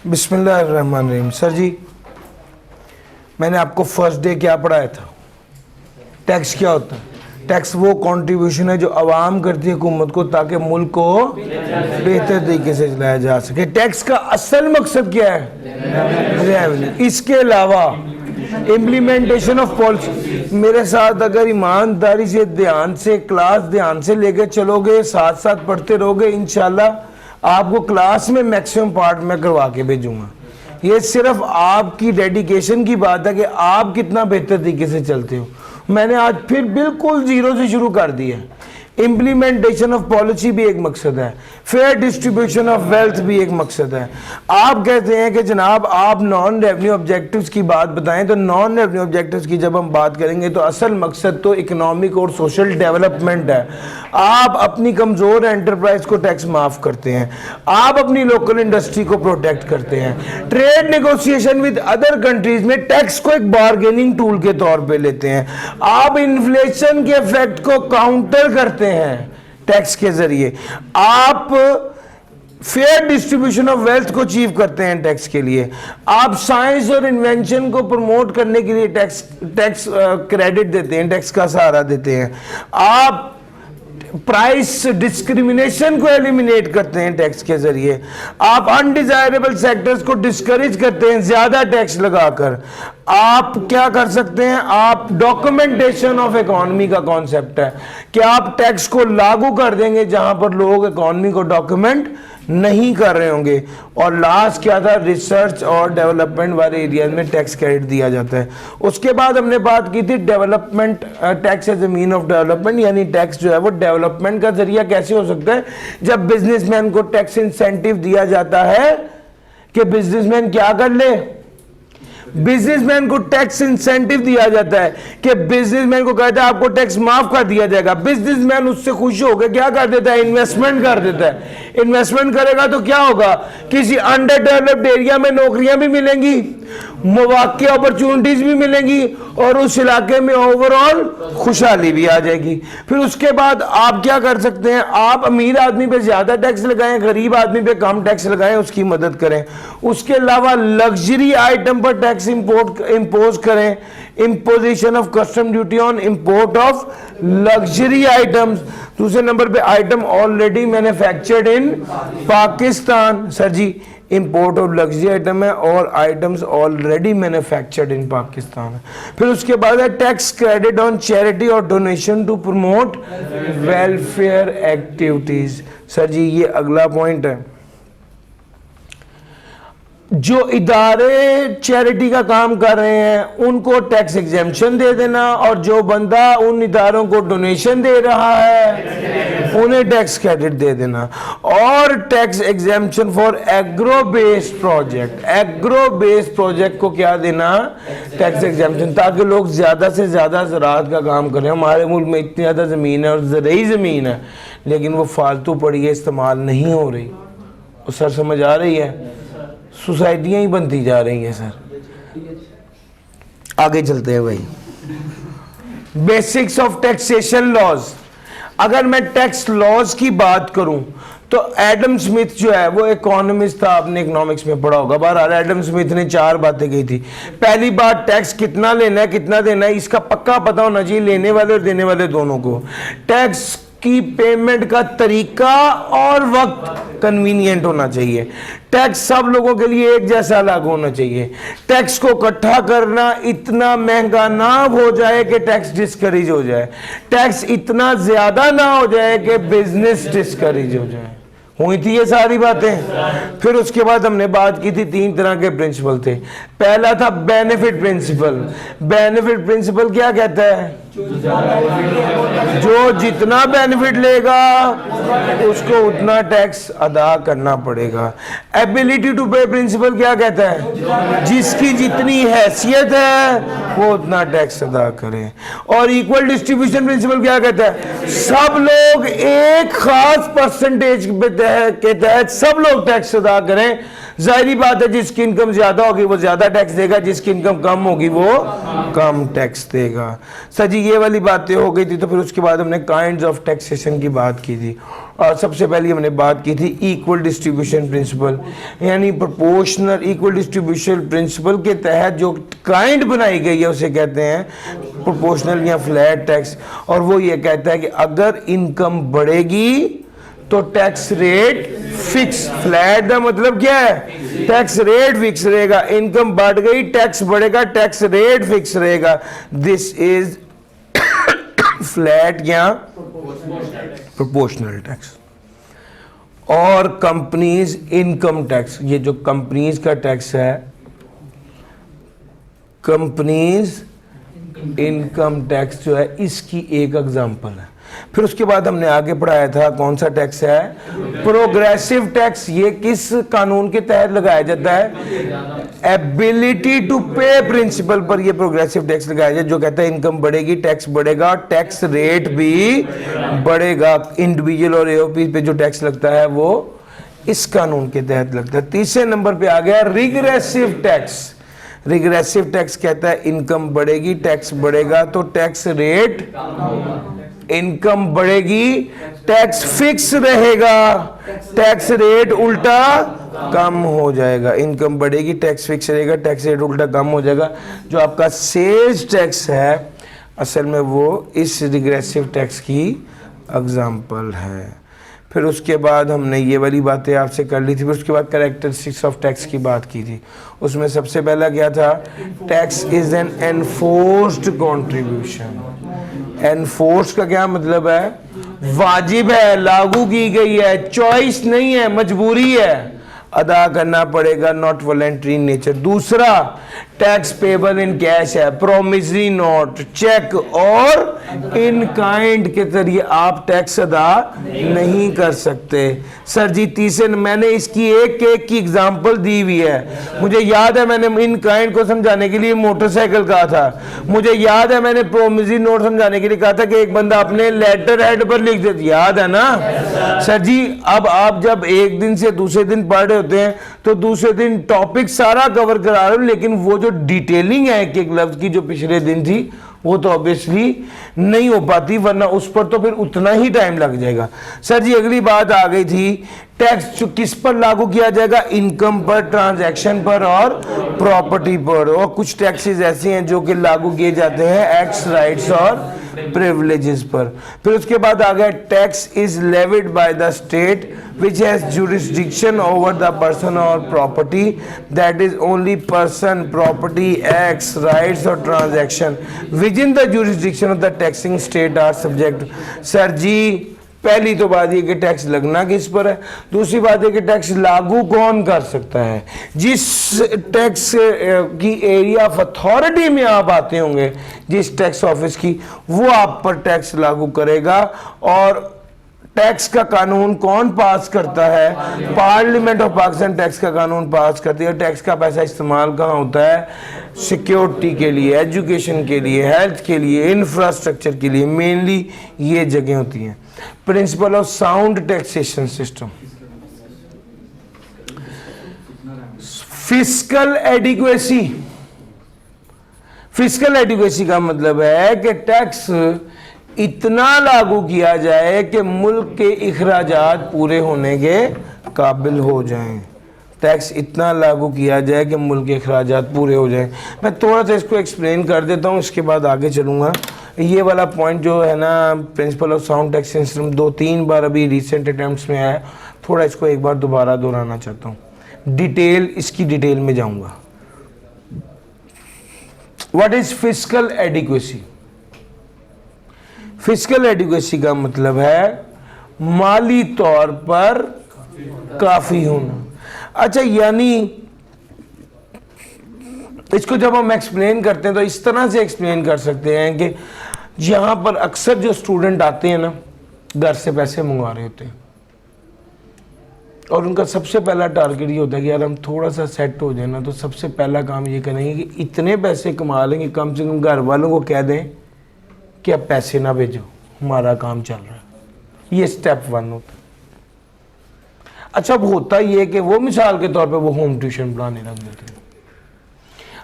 बिस्मिल्लाहिर्रहमानिर्रहीम। सर जी, मैंने आपको फर्स्ट डे क्या पढ़ाया था? टैक्स क्या होता है? टैक्स वो कंट्रीब्यूशन है जो आवाम करती है हुकूमत को, ताकि मुल्क को बेहतर तरीके से चलाया जा सके। टैक्स का असल मकसद क्या है? रेवेन्यू। इसके अलावा इम्प्लीमेंटेशन ऑफ पॉलिसी। मेरे साथ अगर ईमानदारी से ध्यान से क्लास ध्यान से लेके चलोगे, साथ साथ पढ़ते रहोगे, इंशाल्लाह आपको क्लास में मैक्सिमम पार्ट मैं करवा के भेजूंगा। ये सिर्फ आपकी डेडिकेशन की बात है कि आप कितना बेहतर तरीके से चलते हो। मैंने आज फिर बिल्कुल जीरो से शुरू कर दिया। इम्प्लीमेंटेशन ऑफ पॉलिसी भी एक मकसद है, फेयर डिस्ट्रीब्यूशन ऑफ वेल्थ भी एक मकसद है। आप कहते हैं कि जनाब आप नॉन रेवेन्यू ऑब्जेक्टिव्स की बात बताएं, तो नॉन रेवेन्यू ऑब्जेक्टिव्स की जब हम बात करेंगे तो असल मकसद तो इकोनॉमिक और सोशल डेवलपमेंट है। आप अपनी कमज़ोर एंटरप्राइज को टैक्स माफ़ करते हैं, आप अपनी लोकल इंडस्ट्री को प्रोटेक्ट करते हैं, trade negotiation with other countries में टैक्स को एक बार्गेनिंग टूल के तौर पे लेते हैं, आप इन्फ्लेशन के इफेक्ट को काउंटर करते हैं टैक्स के जरिए, आप फेयर डिस्ट्रीब्यूशन ऑफ वेल्थ को अचीव करते हैं टैक्स के लिए, आप साइंस और इन्वेंशन को प्रमोट करने के लिए टैक्स क्रेडिट देते हैं, टैक्स का सहारा देते हैं, आप प्राइस डिस्क्रिमिनेशन को एलिमिनेट करते हैं टैक्स के जरिए, आप अनडिजायरेबल सेक्टर्स को डिस्करेज करते हैं ज्यादा टैक्स लगाकर। आप क्या कर सकते हैं? आप डॉक्यूमेंटेशन ऑफ इकोनॉमी का कॉन्सेप्ट है कि आप टैक्स को लागू कर देंगे जहां पर लोग इकोनॉमी को डॉक्यूमेंट नहीं कर रहे होंगे। और लास्ट क्या था? रिसर्च और डेवलपमेंट वाले एरियाज में टैक्स क्रेडिट दिया जाता है। उसके बाद हमने बात की थी development tax as a mean of development, यानी टैक्स जो है वो डेवलपमेंट का जरिया कैसे हो सकता है? जब बिजनेसमैन को टैक्स इंसेंटिव दिया जाता है कि बिजनेसमैन क्या कर ले, बिजनेसमैन को टैक्स इंसेंटिव दिया जाता है कि बिजनेसमैन को कहता है आपको टैक्स माफ कर दिया जाएगा। बिजनेसमैन उससे खुश होकर क्या कर देता है? इन्वेस्टमेंट कर देता है। इन्वेस्टमेंट करेगा तो क्या होगा? किसी अंडर डेवलप्ड एरिया में नौकरियां भी मिलेंगी, मौके अपॉर्चुनिटीज भी मिलेंगी और उस इलाके में ओवरऑल खुशहाली भी आ जाएगी। फिर उसके बाद आप क्या कर सकते हैं? आप अमीर आदमी पे ज्यादा टैक्स लगाएं, गरीब आदमी पे कम टैक्स लगाएं, उसकी मदद करें। उसके अलावा लग्जरी आइटम पर टैक्स इंपोज करें, imposition of custom duty on import of luxury items. दूसरे नंबर पे item already manufactured in Pakistan. Sir ji, import of luxury item है और items already manufactured in Pakistan है। फिर उसके बाद है टैक्स क्रेडिट ऑन चैरिटी और donation to promote welfare activities. Sir ji, ये अगला पॉइंट है। जो इदारे चैरिटी का काम कर रहे हैं उनको टैक्स एग्जेम्पशन दे देना, और जो बंदा उन इदारों को डोनेशन दे रहा है उन्हें टैक्स क्रेडिट दे देना। और tax exemption for agro based project, agro based project को क्या देना? टैक्स एग्जेम्पशन, ताकि लोग ज्यादा से ज्यादा ज़राअत का काम करें। हमारे मुल्क में इतनी ज्यादा ज़मीन है और ज़रूरी ज़मीन है, लेकिन वो फालतू पड़ी है, इस्तेमाल नहीं हो रही। तो सर समझ आ रही है? सोसाइटियां ही बनती जा रही हैं। सर आगे चलते हैं भाई। Basics of taxation laws. अगर मैं टैक्स लॉज की बात करूं तो एडम स्मिथ जो है वो इकोनॉमिस्ट था, आपने इकोनॉमिक्स में पढ़ा होगा। बहरहाल एडम स्मिथ ने 4 बातें कही थी। पहली बात, टैक्स कितना लेना है, कितना देना है, इसका पक्का पता होना चाहिए लेने वाले और देने वाले दोनों को। टैक्स की पेमेंट का तरीका और वक्त कन्वीनियंट होना चाहिए। टैक्स सब लोगों के लिए एक जैसा लागू होना चाहिए। टैक्स को इकट्ठा करना इतना महंगा ना हो जाए कि टैक्स डिस्करेज हो जाए, टैक्स इतना ज्यादा ना हो जाए कि बिजनेस डिस्करेज हो जाए। हुई थी ये सारी बातें। फिर उसके बाद हमने बात की थी 3 तरह के प्रिंसिपल थे। पहला था बेनिफिट प्रिंसिपल। बेनिफिट प्रिंसिपल क्या कहता है? जो जितना बेनिफिट लेगा उसको उतना टैक्स अदा करना पड़ेगा। एबिलिटी टू पे प्रिंसिपल क्या कहता है? जिसकी जितनी हैसियत है वो उतना टैक्स अदा करे। और इक्वल डिस्ट्रीब्यूशन प्रिंसिपल क्या कहता है? सब लोग एक खास परसेंटेज के तहत सब लोग टैक्स अदा करें। जाहिर बात है जिसकी इनकम ज्यादा होगी वो ज्यादा टैक्स देगा, जिसकी इनकम कम होगी वो कम टैक्स देगा। सर जी, ये वाली बातें हो गई थी। तो फिर उसके बाद हमने काइंड्स ऑफ टैक्सेशन की बात की थी। और सबसे पहले हमने बात की थी इक्वल डिस्ट्रीब्यूशन प्रिंसिपल, यानी प्रोपोर्शनल इक्वल डिस्ट्रीब्यूशन प्रिंसिपल के तहत जो काइंड बनाई गई है उसे कहते हैं प्रोपोर्शनल या फ्लैट टैक्स। और वो ये कहता है कि अगर इनकम बढ़ेगी तो टैक्स रेट फिक्स, फ्लैट का मतलब क्या है, टैक्स रेट फिक्स रहेगा। इनकम बढ़ गई टैक्स बढ़ेगा, टैक्स रेट फिक्स रहेगा। दिस इज फ्लैट या प्रोपोर्शनल टैक्स। और कंपनीज इनकम टैक्स, ये जो कंपनीज का टैक्स है, कंपनीज इनकम टैक्स जो है इसकी एक एग्जांपल है। फिर उसके बाद हमने आगे पढ़ाया था कौन सा टैक्स है, प्रोग्रेसिव टैक्स। ये किस कानून के तहत लगाया जाता है, एबिलिटी टू पे प्रिंसिपल पर ये प्रोग्रेसिव टैक्स लगाया जाए, जो कहता है इनकम बढ़ेगी टैक्स बढ़ेगा, टैक्स रेट भी बढ़ेगा। इंडिविजुअल और एओपी पे जो टैक्स लगता है वो इस कानून के तहत लगता है। तीसरे नंबर पे आ गया रिग्रेसिव टैक्स। रिग्रेसिव टैक्स कहता है इनकम बढ़ेगी टैक्स बढ़ेगा तो टैक्स रेट, इनकम बढ़ेगी टैक्स फिक्स रहेगा, टैक्स रेट उल्टा कम हो जाएगा। इनकम बढ़ेगी टैक्स फिक्स रहेगा, टैक्स रेट उल्टा कम हो जाएगा। जो आपका सेल्स टैक्स है असल में वो इस रिग्रेसिव टैक्स की एग्जांपल है। फिर उसके बाद हमने ये वाली बातें आपसे कर ली थी। फिर उसके बाद कैरेक्टरिस्टिक्स ऑफ टैक्स की बात की थी। उसमें सबसे पहला क्या था, tax is an enforced contribution. Enforce का क्या मतलब है, वाजिब है, लागू की गई है, चॉइस नहीं है, मजबूरी है, अदा करना पड़ेगा, नॉट वॉलेंट्री इन नेचर। दूसरा टैक्स पेबल इन कैश है, प्रोमिसरी नोट, चेक और इन काइंड के जरिए आप टैक्स अदा नहीं कर सकते। सर जी तीसरे मैंने इसकी एक एक की एग्जांपल दी हुई है। मुझे याद है मैंने इन काइंड को समझाने के लिए मोटरसाइकिल कहा था, मुझे याद है मैंने प्रोमिसरी नोट समझाने के लिए कहा था कि एक बंदा अपने लेटर हेड पर लिख देता, याद है ना सर जी। अब आप जब एक दिन से दूसरे दिन पढ़ रहे होते हैं तो दूसरे दिन टॉपिक सारा कवर करा रहे हो, लेकिन वो जो डिटेलिंग है एक एक लफ्ज की जो पिछले दिन थी वो तो ऑब्वियसली नहीं हो पाती, वरना उस पर तो फिर उतना ही टाइम लग जाएगा। सर जी अगली बात आ गई थी टैक्स किस पर लागू किया जाएगा, इनकम पर, ट्रांजैक्शन पर और प्रॉपर्टी पर। और कुछ टैक्सेस ऐसे हैं जो कि लागू किए जाते हैं एक्ट्स, राइट्स और प्रिविलेजेस पर। फिर उसके बाद आ गया tax is levied by the state which has jurisdiction over the person or property, that is only person, property, acts, rights or transaction within the jurisdiction of the taxing state are subject। Sir ji पहली तो बात ये कि tax लगना किस पर है, दूसरी बात है कि टैक्स लागू कौन कर सकता है। जिस टैक्स की एरिया ऑफ अथॉरिटी में आप आते होंगे, जिस टैक्स ऑफिस की, वो आप पर टैक्स लागू करेगा। और टैक्स का कानून कौन पास करता है, पार्लियामेंट ऑफ पाकिस्तान टैक्स का कानून पास करती है। टैक्स का पैसा इस्तेमाल कहाँ होता है, सिक्योरिटी के लिए, एजुकेशन के लिए, हेल्थ के लिए, इंफ्रास्ट्रक्चर के लिए, मेनली ये जगह होती हैं। Principle of sound taxation system, fiscal adequacy. Fiscal adequacy का मतलब है कि टैक्स इतना लागू किया जाए कि मुल्क के इखराजात पूरे होने के काबिल हो जाएं। टैक्स इतना लागू किया जाए कि मुल्क के इखराजात पूरे हो जाएं। मैं थोड़ा सा इसको एक्सप्लेन कर देता हूँ, इसके बाद आगे चलूँगा। ये वाला पॉइंट जो है ना, principle of sound tax system 2-3 बार अभी रिसेंट अटैम्प्ट्स में आया, थोड़ा इसको एक बार दोबारा दोहराना चाहता हूँ। इसकी डिटेल में जाऊँगा। What is fiscal adequacy? Fiscal adequacy का मतलब है माली तौर पर काफी होना। अच्छा, यानी इसको जब हम एक्सप्लेन करते हैं तो इस तरह से एक्सप्लेन कर सकते हैं कि यहां पर अक्सर जो स्टूडेंट आते हैं ना, घर से पैसे मंगवा रहे होते हैं और उनका सबसे पहला टारगेट ये होता है कि यार हम थोड़ा सा सेट हो जाए ना, तो सबसे पहला काम ये करेंगे कि इतने पैसे कमा लेंगे, कम से कम घर वालों को कह दें कि अब पैसे ना भेजो, हमारा काम चल रहा है। ये स्टेप 1 होता है। अच्छा, अब होता ये कि वो मिसाल के तौर पे वो होम ट्यूशन पढ़ाने लग जाते हैं।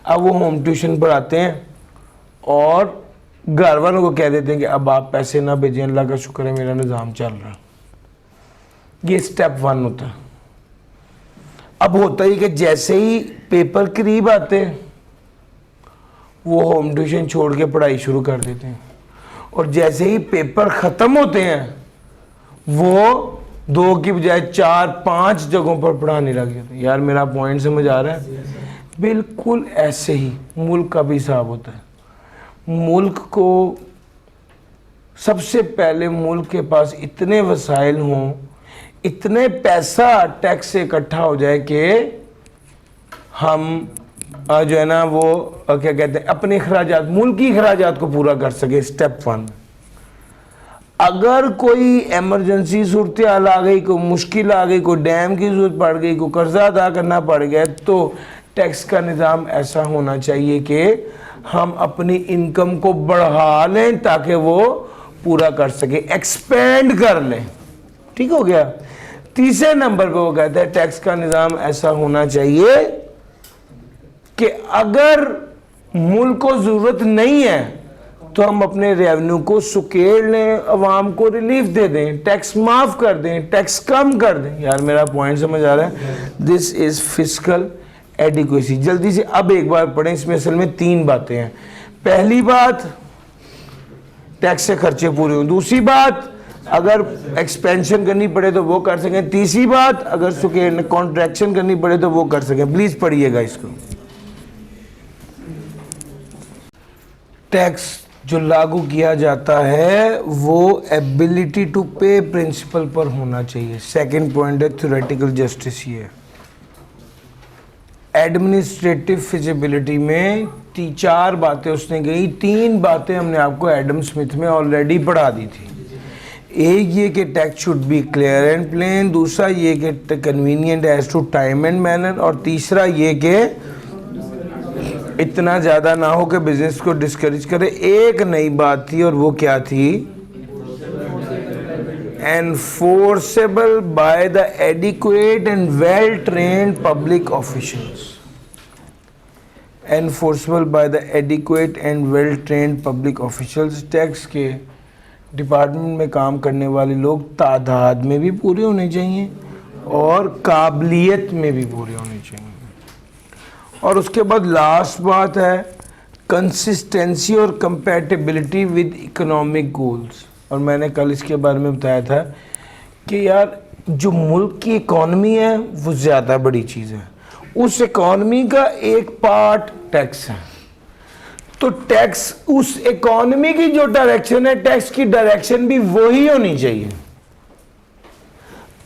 अब वो होम ट्यूशन पढ़ाते हैं और घर वालों को कह देते हैं कि अब आप पैसे ना भेजें, अल्लाह का शुक्र है मेरा निज़ाम चल रहा है। ये स्टेप 1 होता है। अब होता ही कि जैसे ही पेपर करीब आते हैं वो होम ट्यूशन छोड़ के पढ़ाई शुरू कर देते हैं, और जैसे ही पेपर ख़त्म होते हैं वो 2 की बजाय 4-5 जगहों पर पढ़ाने लग जाते हैं। यार मेरा पॉइंट समझ आ रहा है? बिल्कुल ऐसे ही मुल्क का भी हिसाब होता है। मुल्क को सबसे पहले मुल्क के पास इतने वसाइल हों, इतने पैसा टैक्स से इकट्ठा हो जाए कि हम जो है ना वो क्या कहते हैं अपने अखराजात, मुल्की अखराजात को पूरा कर सके। स्टेप 1। अगर कोई इमरजेंसी सूरत हाल आ गई, कोई मुश्किल आ गई, कोई डैम की जरूरत पड़ गई, कोई कर्जा अदा करना पड़ गया, तो टैक्स का निज़ाम ऐसा होना चाहिए कि हम अपनी इनकम को बढ़ा लें ताकि वो पूरा कर सके, एक्सपेंड कर लें। ठीक हो गया। तीसरे नंबर पे वो कहता है टैक्स का निज़ाम ऐसा होना चाहिए कि अगर मुल्क को ज़रूरत नहीं है तो हम अपने रेवेन्यू को सुकेड़ लें, अवाम को रिलीफ दे दें, टैक्स माफ़ कर दें, टैक्स कम कर दें। यार मेरा पॉइंट समझ आ रहा है? This is fiscal adequacy. जल्दी से अब एक बार पढ़ें, इसमें असल में 3 बातें हैं। पहली बात, टैक्स से खर्चे पूरे हों। दूसरी बात, अगर एक्सपेंशन करनी पड़े तो वो कर सकें। तीसरी बात, अगर सुकेड़ कॉन्ट्रैक्शन करनी पड़े तो वो कर सकें। प्लीज़ पढ़िएगा इसको। टैक्स जो लागू किया जाता है वो एबिलिटी टू पे प्रिंसिपल पर होना चाहिए। सेकंड पॉइंट है थ्योरेटिकल जस्टिस। ये एडमिनिस्ट्रेटिव फिजिबिलिटी में 4 बातें उसने कही। 3 बातें हमने आपको एडम स्मिथ में ऑलरेडी पढ़ा दी थी। एक ये कि tax should be clear and plain, दूसरा ये कि convenient as to time and manner, और तीसरा ये कि इतना ज़्यादा ना हो कि बिजनेस को डिस्करेज करे। एक नई बात थी और वो क्या थी? Enforceable by the adequate and well trained public officials. Enforceable by the adequate and well trained public officials. Tax के डिपार्टमेंट में काम करने वाले लोग तादाद में भी पूरे होने चाहिए और काबिलियत में भी पूरे होने चाहिए। और उसके बाद लास्ट बात है कंसिस्टेंसी और कंपैटिबिलिटी विद इकोनॉमिक गोल्स। और मैंने कल इसके बारे में बताया था कि यार जो मुल्क की इकॉनमी है वो ज़्यादा बड़ी चीज़ है, उस इकॉनमी का एक पार्ट टैक्स है। तो टैक्स उस इकॉनमी की जो डायरेक्शन है, टैक्स की डायरेक्शन भी वही होनी चाहिए।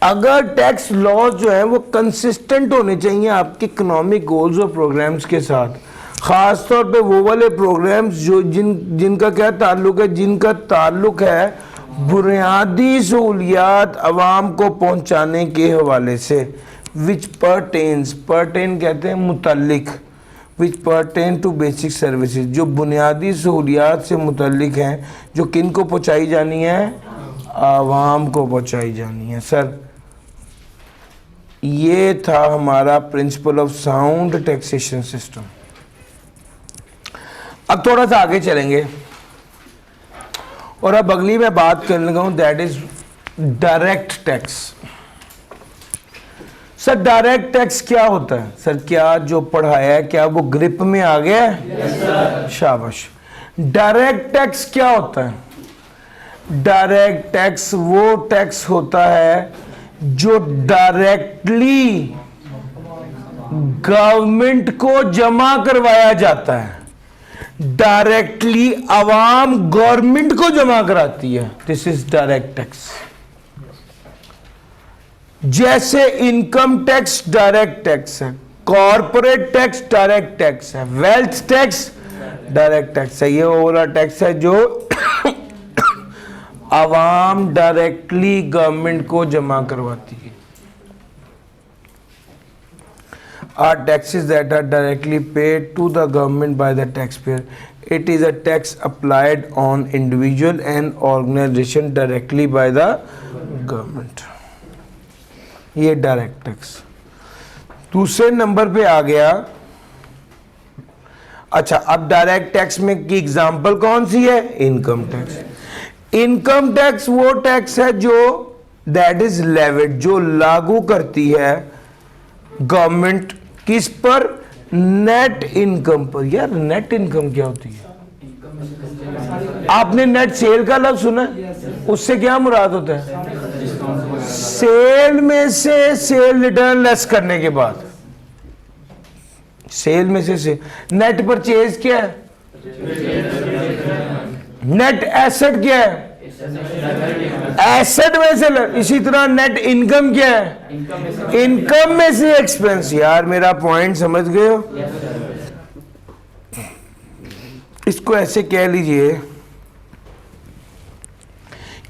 अगर टैक्स लॉ जो है वो कंसिस्टेंट होने चाहिए आपके इकोनॉमिक गोल्स और प्रोग्राम्स के साथ, ख़ास तौर पे वो वाले प्रोग्राम्स जो जिनका क्या ताल्लुक है, जिनका ताल्लुक है बुनियादी सहूलियात आवाम को पहुंचाने के हवाले से। विच परटेन्स, परटेन कहते हैं मुतल्लिक, विच परटेन टू बेसिक सर्विसेज, जो बुनियादी सहूलियात से मुतल्लिक हैं, जो किन को पहुंचाई जानी है? आवाम को पहुंचाई जानी है। सर ये था हमारा principle of sound taxation system. अब थोड़ा सा आगे चलेंगे और अब अगली मैं बात करने लगा हूं, that is direct tax. Sir direct tax क्या होता है? सर क्या जो पढ़ाया है क्या वो ग्रिप में आ गया है? शाबाश। डायरेक्ट टैक्स क्या होता है? डायरेक्ट टैक्स वो टैक्स होता है जो डायरेक्टली गवर्नमेंट को जमा करवाया जाता है। डायरेक्टली आवाम गवर्नमेंट को जमा कराती है। This is direct tax. जैसे इनकम टैक्स डायरेक्ट टैक्स है, कॉर्पोरेट टैक्स डायरेक्ट टैक्स है, वेल्थ टैक्स डायरेक्ट टैक्स है। ये वो वाला टैक्स है जो आवाम डायरेक्टली गवर्नमेंट को जमा करवाती है। Are taxes that are directly paid to the government by the tax payer. It is a tax applied on individual and organisation directly by the government. ये डायरेक्ट टैक्स। दूसरे number पे आ गया, अच्छा अब डायरेक्ट टैक्स में की example कौन सी है? Income tax. इनकम टैक्स वो टैक्स है जो दैट इज लेविड, जो लागू करती है गवर्नमेंट किस पर? नेट इनकम पर। यार नेट इनकम क्या होती है? आपने नेट सेल का लफ्ज सुना है? उससे क्या मुराद होता है? सेल में से सेल रिटर्न लेस करने के बाद, सेल में से नेट परचेज क्या है? नेट एसेट क्या है? एसेट में से इसी तरह नेट इनकम क्या है? इनकम में से एक्सपेंस। यार मेरा पॉइंट समझ गए हो? इसको ऐसे कह लीजिए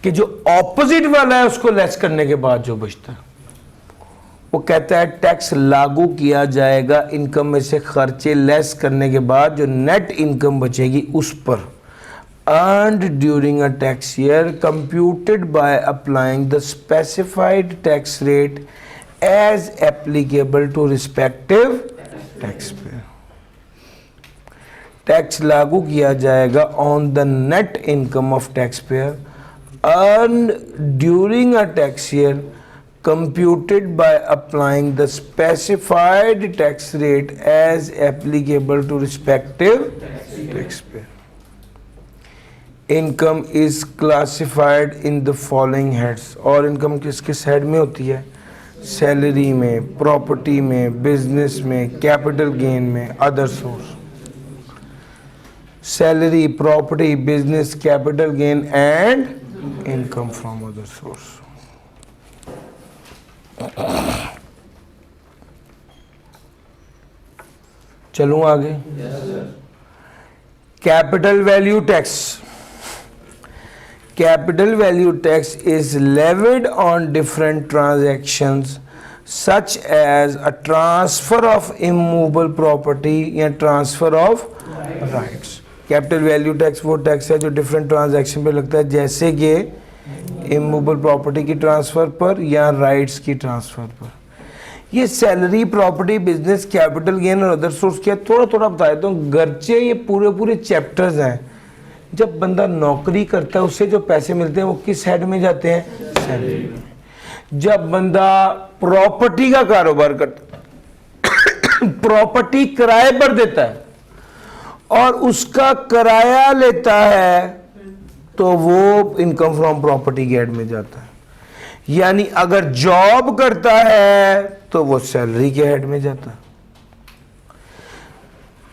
कि जो ऑपोजिट वाला है उसको लेस करने के बाद जो बचता है वो कहता है टैक्स लागू किया जाएगा इनकम में से खर्चे लेस करने के बाद जो नेट इनकम बचेगी उस पर। earned during a tax year computed by applying the specified tax rate as applicable to respective taxpayer। Tax लागू किया जाएगा on the net income of taxpayer earned during a tax year computed by applying the specified tax rate as applicable to respective taxpayer। Income is classified in the following heads. और income किस किस head में होती है? Salary में, property में, business में, capital gain में, other source. Salary, property, business, capital gain and income from other source. चलूं आगे। Capital value tax. Capital value tax is levied on different transactions such as a transfer of immovable property या transfer of rights। Capital value tax वो tax है जो different transaction पे लगता है, जैसे कि immovable property की ट्रांसफर पर या rights की ट्रांसफर पर। ये salary, property, business, capital gain और अदर सोर्स क्या थोड़ा थोड़ा बता देता हूँ, गर्चे ये पूरे पूरे चैप्टर्स हैं। जब बंदा नौकरी करता है उससे जो पैसे मिलते हैं वो किस हेड में जाते हैं? सैलरी में। जब बंदा प्रॉपर्टी का कारोबार करता प्रॉपर्टी किराए पर देता है और उसका किराया लेता है तो वो इनकम फ्रॉम प्रॉपर्टी के हेड में जाता है। यानी अगर जॉब करता है तो वो सैलरी के हेड में जाता है।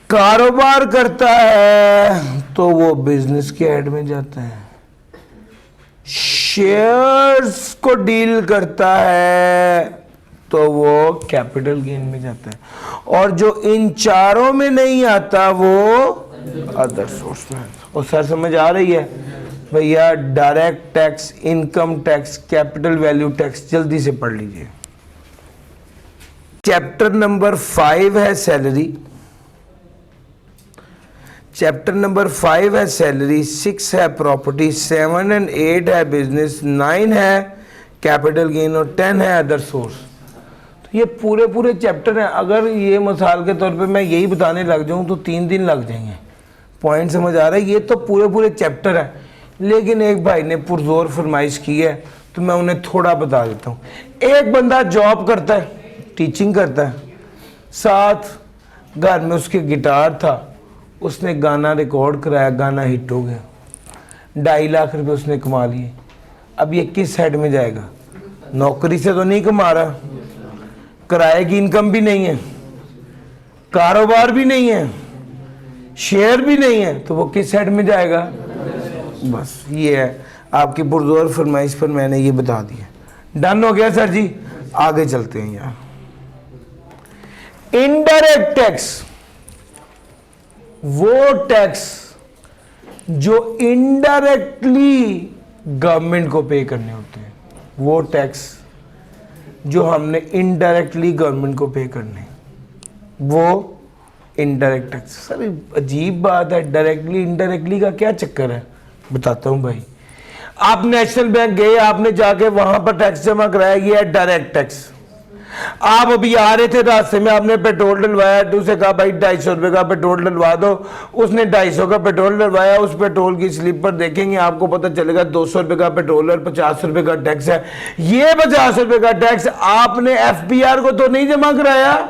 कारोबार करता है तो वो बिजनेस के हेड में जाता है। शेयर्स को डील करता है तो वो कैपिटल गेन में जाता है। और जो इन चारों में नहीं आता वो अदर सोर्स में आता। और सर समझ आ रही है भैया? Direct tax, income tax, capital value tax जल्दी से पढ़ लीजिए। चैप्टर नंबर 5 है सैलरी। चैप्टर नंबर 5 है सैलरी, 6 है प्रॉपर्टी, 7 एंड 8 है बिजनेस, 9 है कैपिटल गेन और 10 है अदर सोर्स। तो ये पूरे पूरे चैप्टर हैं। अगर ये मिसाल के तौर पे मैं यही बताने लग जाऊं तो 3 दिन लग जाएंगे। पॉइंट समझ आ रहा है? ये तो पूरे पूरे चैप्टर हैं, लेकिन एक भाई ने पुरजोर फरमाइश की है तो मैं उन्हें थोड़ा बता देता हूँ। एक बंदा जॉब करता है, टीचिंग करता है, साथ घर में उसके गिटार था, उसने गाना रिकॉर्ड कराया, गाना हिट हो गया, 2.5 लाख रुपए उसने कमा लिए। अब ये किस हेड में जाएगा? नौकरी से तो नहीं कमा रहा, किराए की इनकम भी नहीं है, कारोबार भी नहीं है, शेयर भी नहीं है, तो वो किस हेड में जाएगा? बस ये है आपकी पुरजोर फरमाइश पर मैंने ये बता दिया। डन हो गया सर जी? आगे चलते हैं यार। इनडायरेक्ट टैक्स वो टैक्स जो इनडायरेक्टली गवर्नमेंट को पे करने होते हैं, वो टैक्स जो हमने इनडायरेक्टली गवर्नमेंट को पे करने, वो इनडायरेक्ट टैक्स। सर अजीब बात है, डायरेक्टली इनडायरेक्टली का क्या चक्कर है? बताता हूं भाई। आप नेशनल बैंक गए, आपने जाके वहां पर टैक्स जमा कराया, गया डायरेक्ट टैक्स। आप अभी आ रहे थे रास्ते में, आपने पेट्रोल डलवाया, तो उसे कहा भाई 250 रुपये का पेट्रोल डलवा दो, उसने 250 का पेट्रोल डलवाया, उस पेट्रोल की स्लिप पर देखेंगे आपको पता चलेगा 200 रुपये का पेट्रोल और 50 रुपये का टैक्स है। ये 50 रुपये का टैक्स आपने FBR को तो नहीं जमा कराया,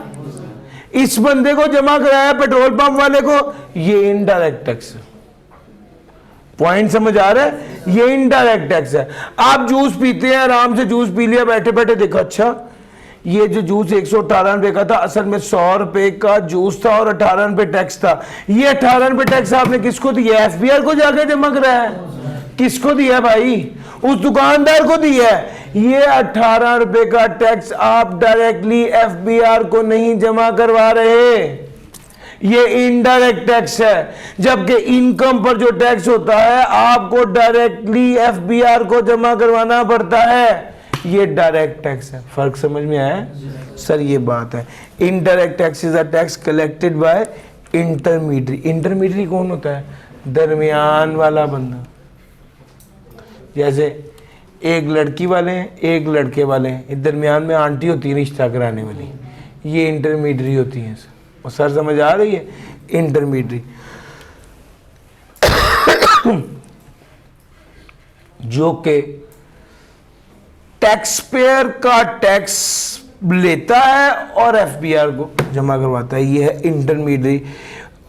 इस बंदे को जमा कराया, पेट्रोल पंप वाले को। ये इनडायरेक्ट टैक्स है। पॉइंट समझ आ रहा है? ये इनडायरेक्ट टैक्स है। आप जूस पीते हैं, आराम से जूस पी लिया बैठे बैठे, देखो अच्छा ये जो जूस 118 रुपए का था, असल में 100 रुपए का जूस था और 18 रुपए टैक्स था। ये 18 रुपए टैक्स आपने किसको दिया? FBR को जाके जमा कराया है। किसको दिया भाई? उस दुकानदार को दिया है। ये 18 रुपए का टैक्स आप डायरेक्टली FBR को नहीं जमा करवा रहे, ये इनडायरेक्ट टैक्स है। जबकि इनकम पर जो टैक्स होता है आपको डायरेक्टली FBR को जमा करवाना पड़ता है, ये डायरेक्ट टैक्स है। फर्क समझ में आया सर? ये बात है। Indirect tax is a tax collected by intermediary. Intermediary कौन होता है? दरमियान वाला बंदा। जैसे एक लड़की वाले हैं, एक लड़के वाले हैं, दरमियान में आंटी होती है रिश्ता कराने वाली, ये इंटरमीडियरी होती है। और सर समझ आ रही है? इंटरमीडियरी जो के टैक्स पेयर का टैक्स लेता है और FBR को जमा करवाता है, ये है इंटरमीडियरी।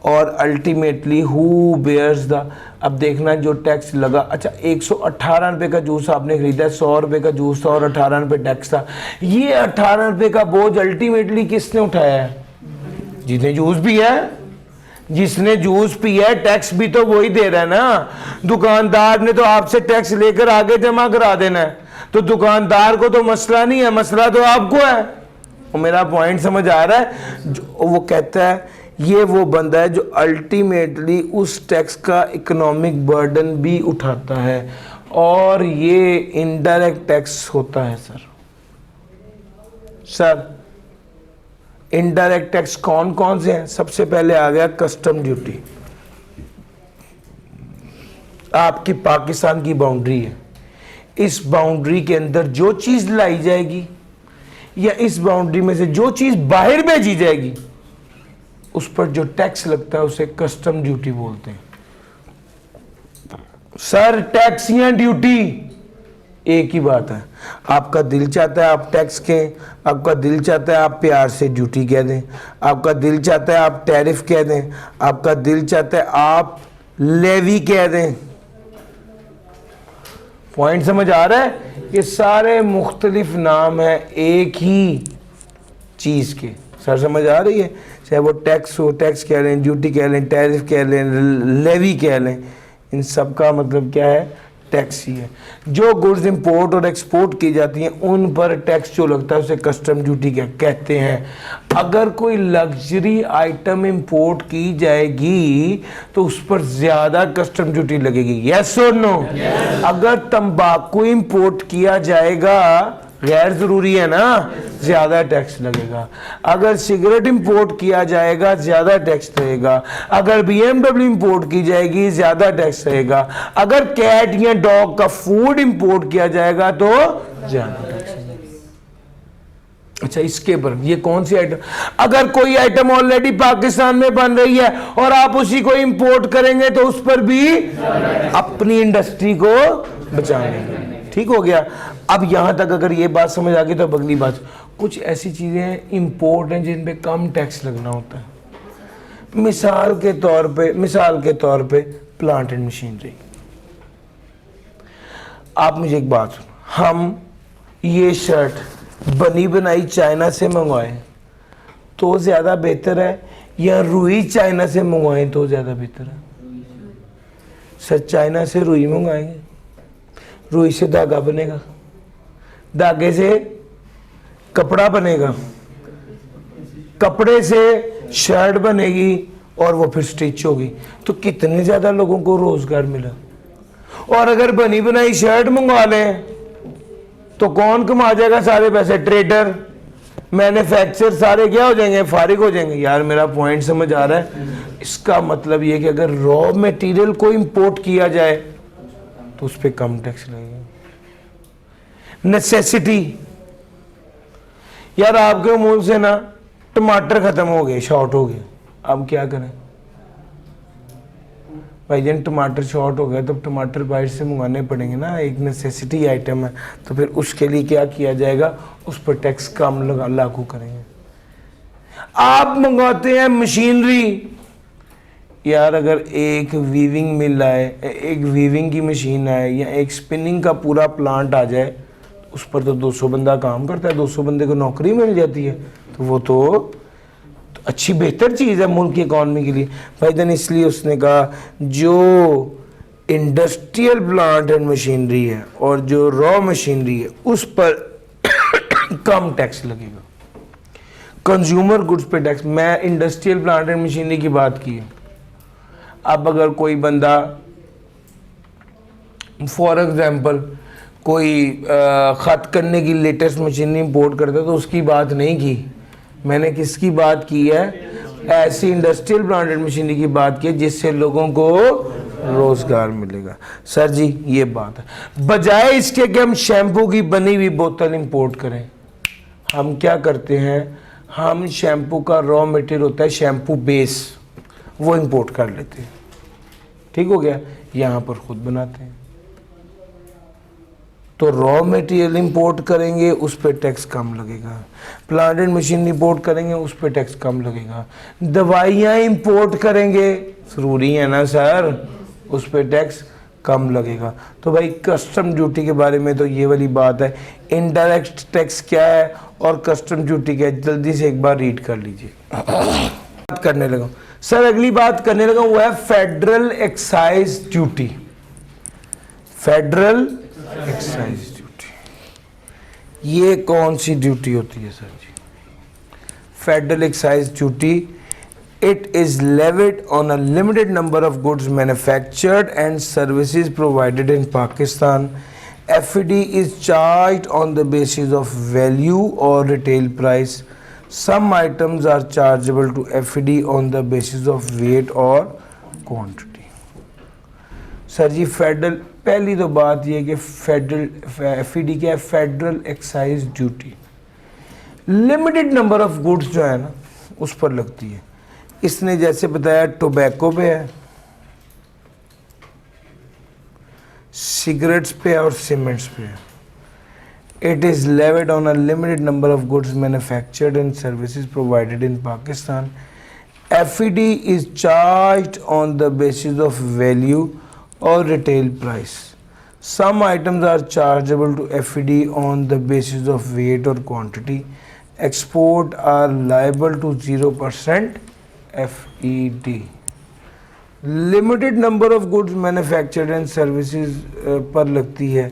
और अल्टीमेटली हु बेयर्स द, अब देखना जो टैक्स लगा। अच्छा 118 रुपये का जूस आपने खरीदा, 100 रुपये का जूस था और 18 रुपये टैक्स था। ये 18 रुपये का बोझ अल्टीमेटली किसने उठाया है? जिसने जूस पिया है। जिसने जूस पिया है टैक्स भी तो वही दे रहा है ना। दुकानदार ने तो आपसे टैक्स लेकर आगे जमा करा देना है, तो दुकानदार को तो मसला नहीं है, मसला तो आपको है। और मेरा पॉइंट समझ आ रहा है? वो कहता है ये वो बंदा है जो अल्टीमेटली उस टैक्स का इकोनॉमिक बर्डन भी उठाता है, और ये इनडायरेक्ट टैक्स होता है। सर इनडायरेक्ट टैक्स कौन कौन से हैं? सबसे पहले आ गया कस्टम ड्यूटी। आपकी पाकिस्तान की बाउंड्री है, इस बाउंड्री के अंदर जो चीज लाई जाएगी या इस बाउंड्री में से जो चीज बाहर भेजी जाएगी उस पर जो टैक्स लगता है उसे कस्टम ड्यूटी बोलते हैं। सर टैक्स या ड्यूटी एक ही बात है। आपका दिल चाहता है आप टैक्स कहें, आपका दिल चाहता है आप प्यार से ड्यूटी कह दें, आपका दिल चाहता है आप टैरिफ कह दें, आपका दिल चाहता है आप लेवी कह दें। पॉइंट समझ आ रहा है? ये सारे मुख्तलिफ नाम है एक ही चीज के। सर समझ आ रही है? चाहे वो टैक्स हो, टैक्स कह लें, ड्यूटी कह लें, टैरिफ कह लें, लेवी कह लें, इन सब का मतलब क्या है? टैक्स ही है। जो गुड्स इंपोर्ट और एक्सपोर्ट की जाती हैं उन पर टैक्स जो लगता है उसे कस्टम ड्यूटी कहते हैं। अगर कोई लग्जरी आइटम इंपोर्ट की जाएगी तो उस पर ज्यादा कस्टम ड्यूटी लगेगी। यस और नो? अगर तंबाकू इंपोर्ट किया जाएगा, गैर जरूरी है ना, ज्यादा टैक्स लगेगा। अगर सिगरेट इंपोर्ट किया जाएगा ज्यादा टैक्स लगेगा। अगर BMW इंपोर्ट की जाएगी ज्यादा टैक्स लगेगा। अगर कैट या डॉग का फूड इंपोर्ट किया जाएगा तो ज्यादा टैक्स लगेगा। अच्छा इसके पर ये कौन सी आइटम? अगर कोई आइटम ऑलरेडी पाकिस्तान में बन रही है और आप उसी को इंपोर्ट करेंगे तो उस पर भी अपनी इंडस्ट्री को बचाएंगे। ठीक हो गया? अब यहां तक अगर ये बात समझ आ गई तो अगली बात, कुछ ऐसी चीजें इंपोर्ट हैं जिन पे कम टैक्स लगना होता है। मिसाल के तौर पे प्लांट एंड मशीनरी। आप मुझे एक बात सुनो, हम ये शर्ट बनी बनाई चाइना से मंगवाएं तो ज्यादा बेहतर है या रुई चाइना से मंगवाएं तो ज्यादा बेहतर है? सर चाइना से रुई मंगवाएंगे, रुई से धागा बनेगा, धागे से कपड़ा बनेगा, कपड़े से शर्ट बनेगी और वो फिर स्टिच होगी, तो कितने ज्यादा लोगों को रोजगार मिला। और अगर बनी बनाई शर्ट मंगवा लें तो कौन कमा जाएगा सारे पैसे? ट्रेडर, मैन्युफैक्चर, सारे क्या हो जाएंगे? फारिग हो जाएंगे। यार मेरा पॉइंट समझ आ रहा है? इसका मतलब ये कि अगर रॉ मटेरियल को इंपोर्ट किया जाए तो उस पर कम टैक्स लगेगा। नेसेसिटी, यार आपके मुंह से ना टमाटर खत्म हो गए, शॉर्ट हो गए, अब क्या करें भाई जान, टमाटर शॉर्ट हो गया तब टमाटर बाहर से मंगाने पड़ेंगे ना, एक नेसेसिटी आइटम है, तो फिर उसके लिए क्या किया जाएगा, उस पर टैक्स कम लागू करेंगे। आप मंगाते हैं मशीनरी, यार अगर एक वीविंग मिल आए, एक वीविंग की मशीन आए या एक स्पिनिंग का पूरा प्लांट आ जाए, उस पर तो 200 बंदा काम करता है, 200 बंदे को नौकरी मिल जाती है, तो वो तो अच्छी बेहतर चीज़ है मुल्क की इकॉनमी के लिए भाई जान। इसलिए उसने कहा जो इंडस्ट्रियल प्लांट एंड मशीनरी है और जो रॉ मशीनरी है उस पर कम टैक्स लगेगा, कंज्यूमर गुड्स पे टैक्स। मैं इंडस्ट्रियल प्लांट एंड मशीनरी की बात की है। अब अगर कोई बंदा फॉर एग्जांपल कोई खत करने की लेटेस्ट मशीनरी इंपोर्ट करता है तो उसकी बात नहीं की मैंने, किसकी बात की है, ऐसी इंडस्ट्रियल प्लांट एंड मशीनरी की बात की है जिससे लोगों को रोजगार मिलेगा। सर जी ये बात है, बजाय इसके कि हम शैम्पू की बनी हुई बोतल इंपोर्ट करें, हम क्या करते हैं, हम शैम्पू का रॉ मटेरियल होता है शैम्पू बेस, वो इंपोर्ट कर लेते हैं, ठीक हो गया, यहाँ पर खुद बनाते हैं। तो रॉ मटेरियल इंपोर्ट करेंगे उस पर टैक्स कम लगेगा, प्लांट एंड मशीन इंपोर्ट करेंगे उस पर टैक्स कम लगेगा, दवाइयाँ इंपोर्ट करेंगे, ज़रूरी है ना सर, उस पर टैक्स कम लगेगा। तो भाई कस्टम ड्यूटी के बारे में तो ये वाली बात है, इनडायरेक्ट टैक्स क्या है और कस्टम ड्यूटी क्या है, जल्दी से एक बार रीड कर लीजिए। बात करने लगा सर, अगली बात करने लगा वो है federal excise duty. Federal excise duty ये कौन सी ड्यूटी होती है sir ji? Federal excise duty, it is levied on a limited number of goods manufactured and services provided in Pakistan. FED is charged on the basis of value or retail price. Some items are chargeable to FED on the basis of weight or quantity. Sir ji federal, पहली तो बात ये कि federal FED क्या है, federal excise duty limited number of goods जो है ना उस पर लगती है। इसने जैसे बताया टोबैको पे है, सिगरेट्स पे और सीमेंट्स पे है। It is levied on a limited number of goods manufactured and services provided in Pakistan. FED is charged on the basis of value or retail price. Some items are chargeable to FED on the basis of weight or quantity. Export are liable to 0% FED. Limited number of goods manufactured and services पर लगती है।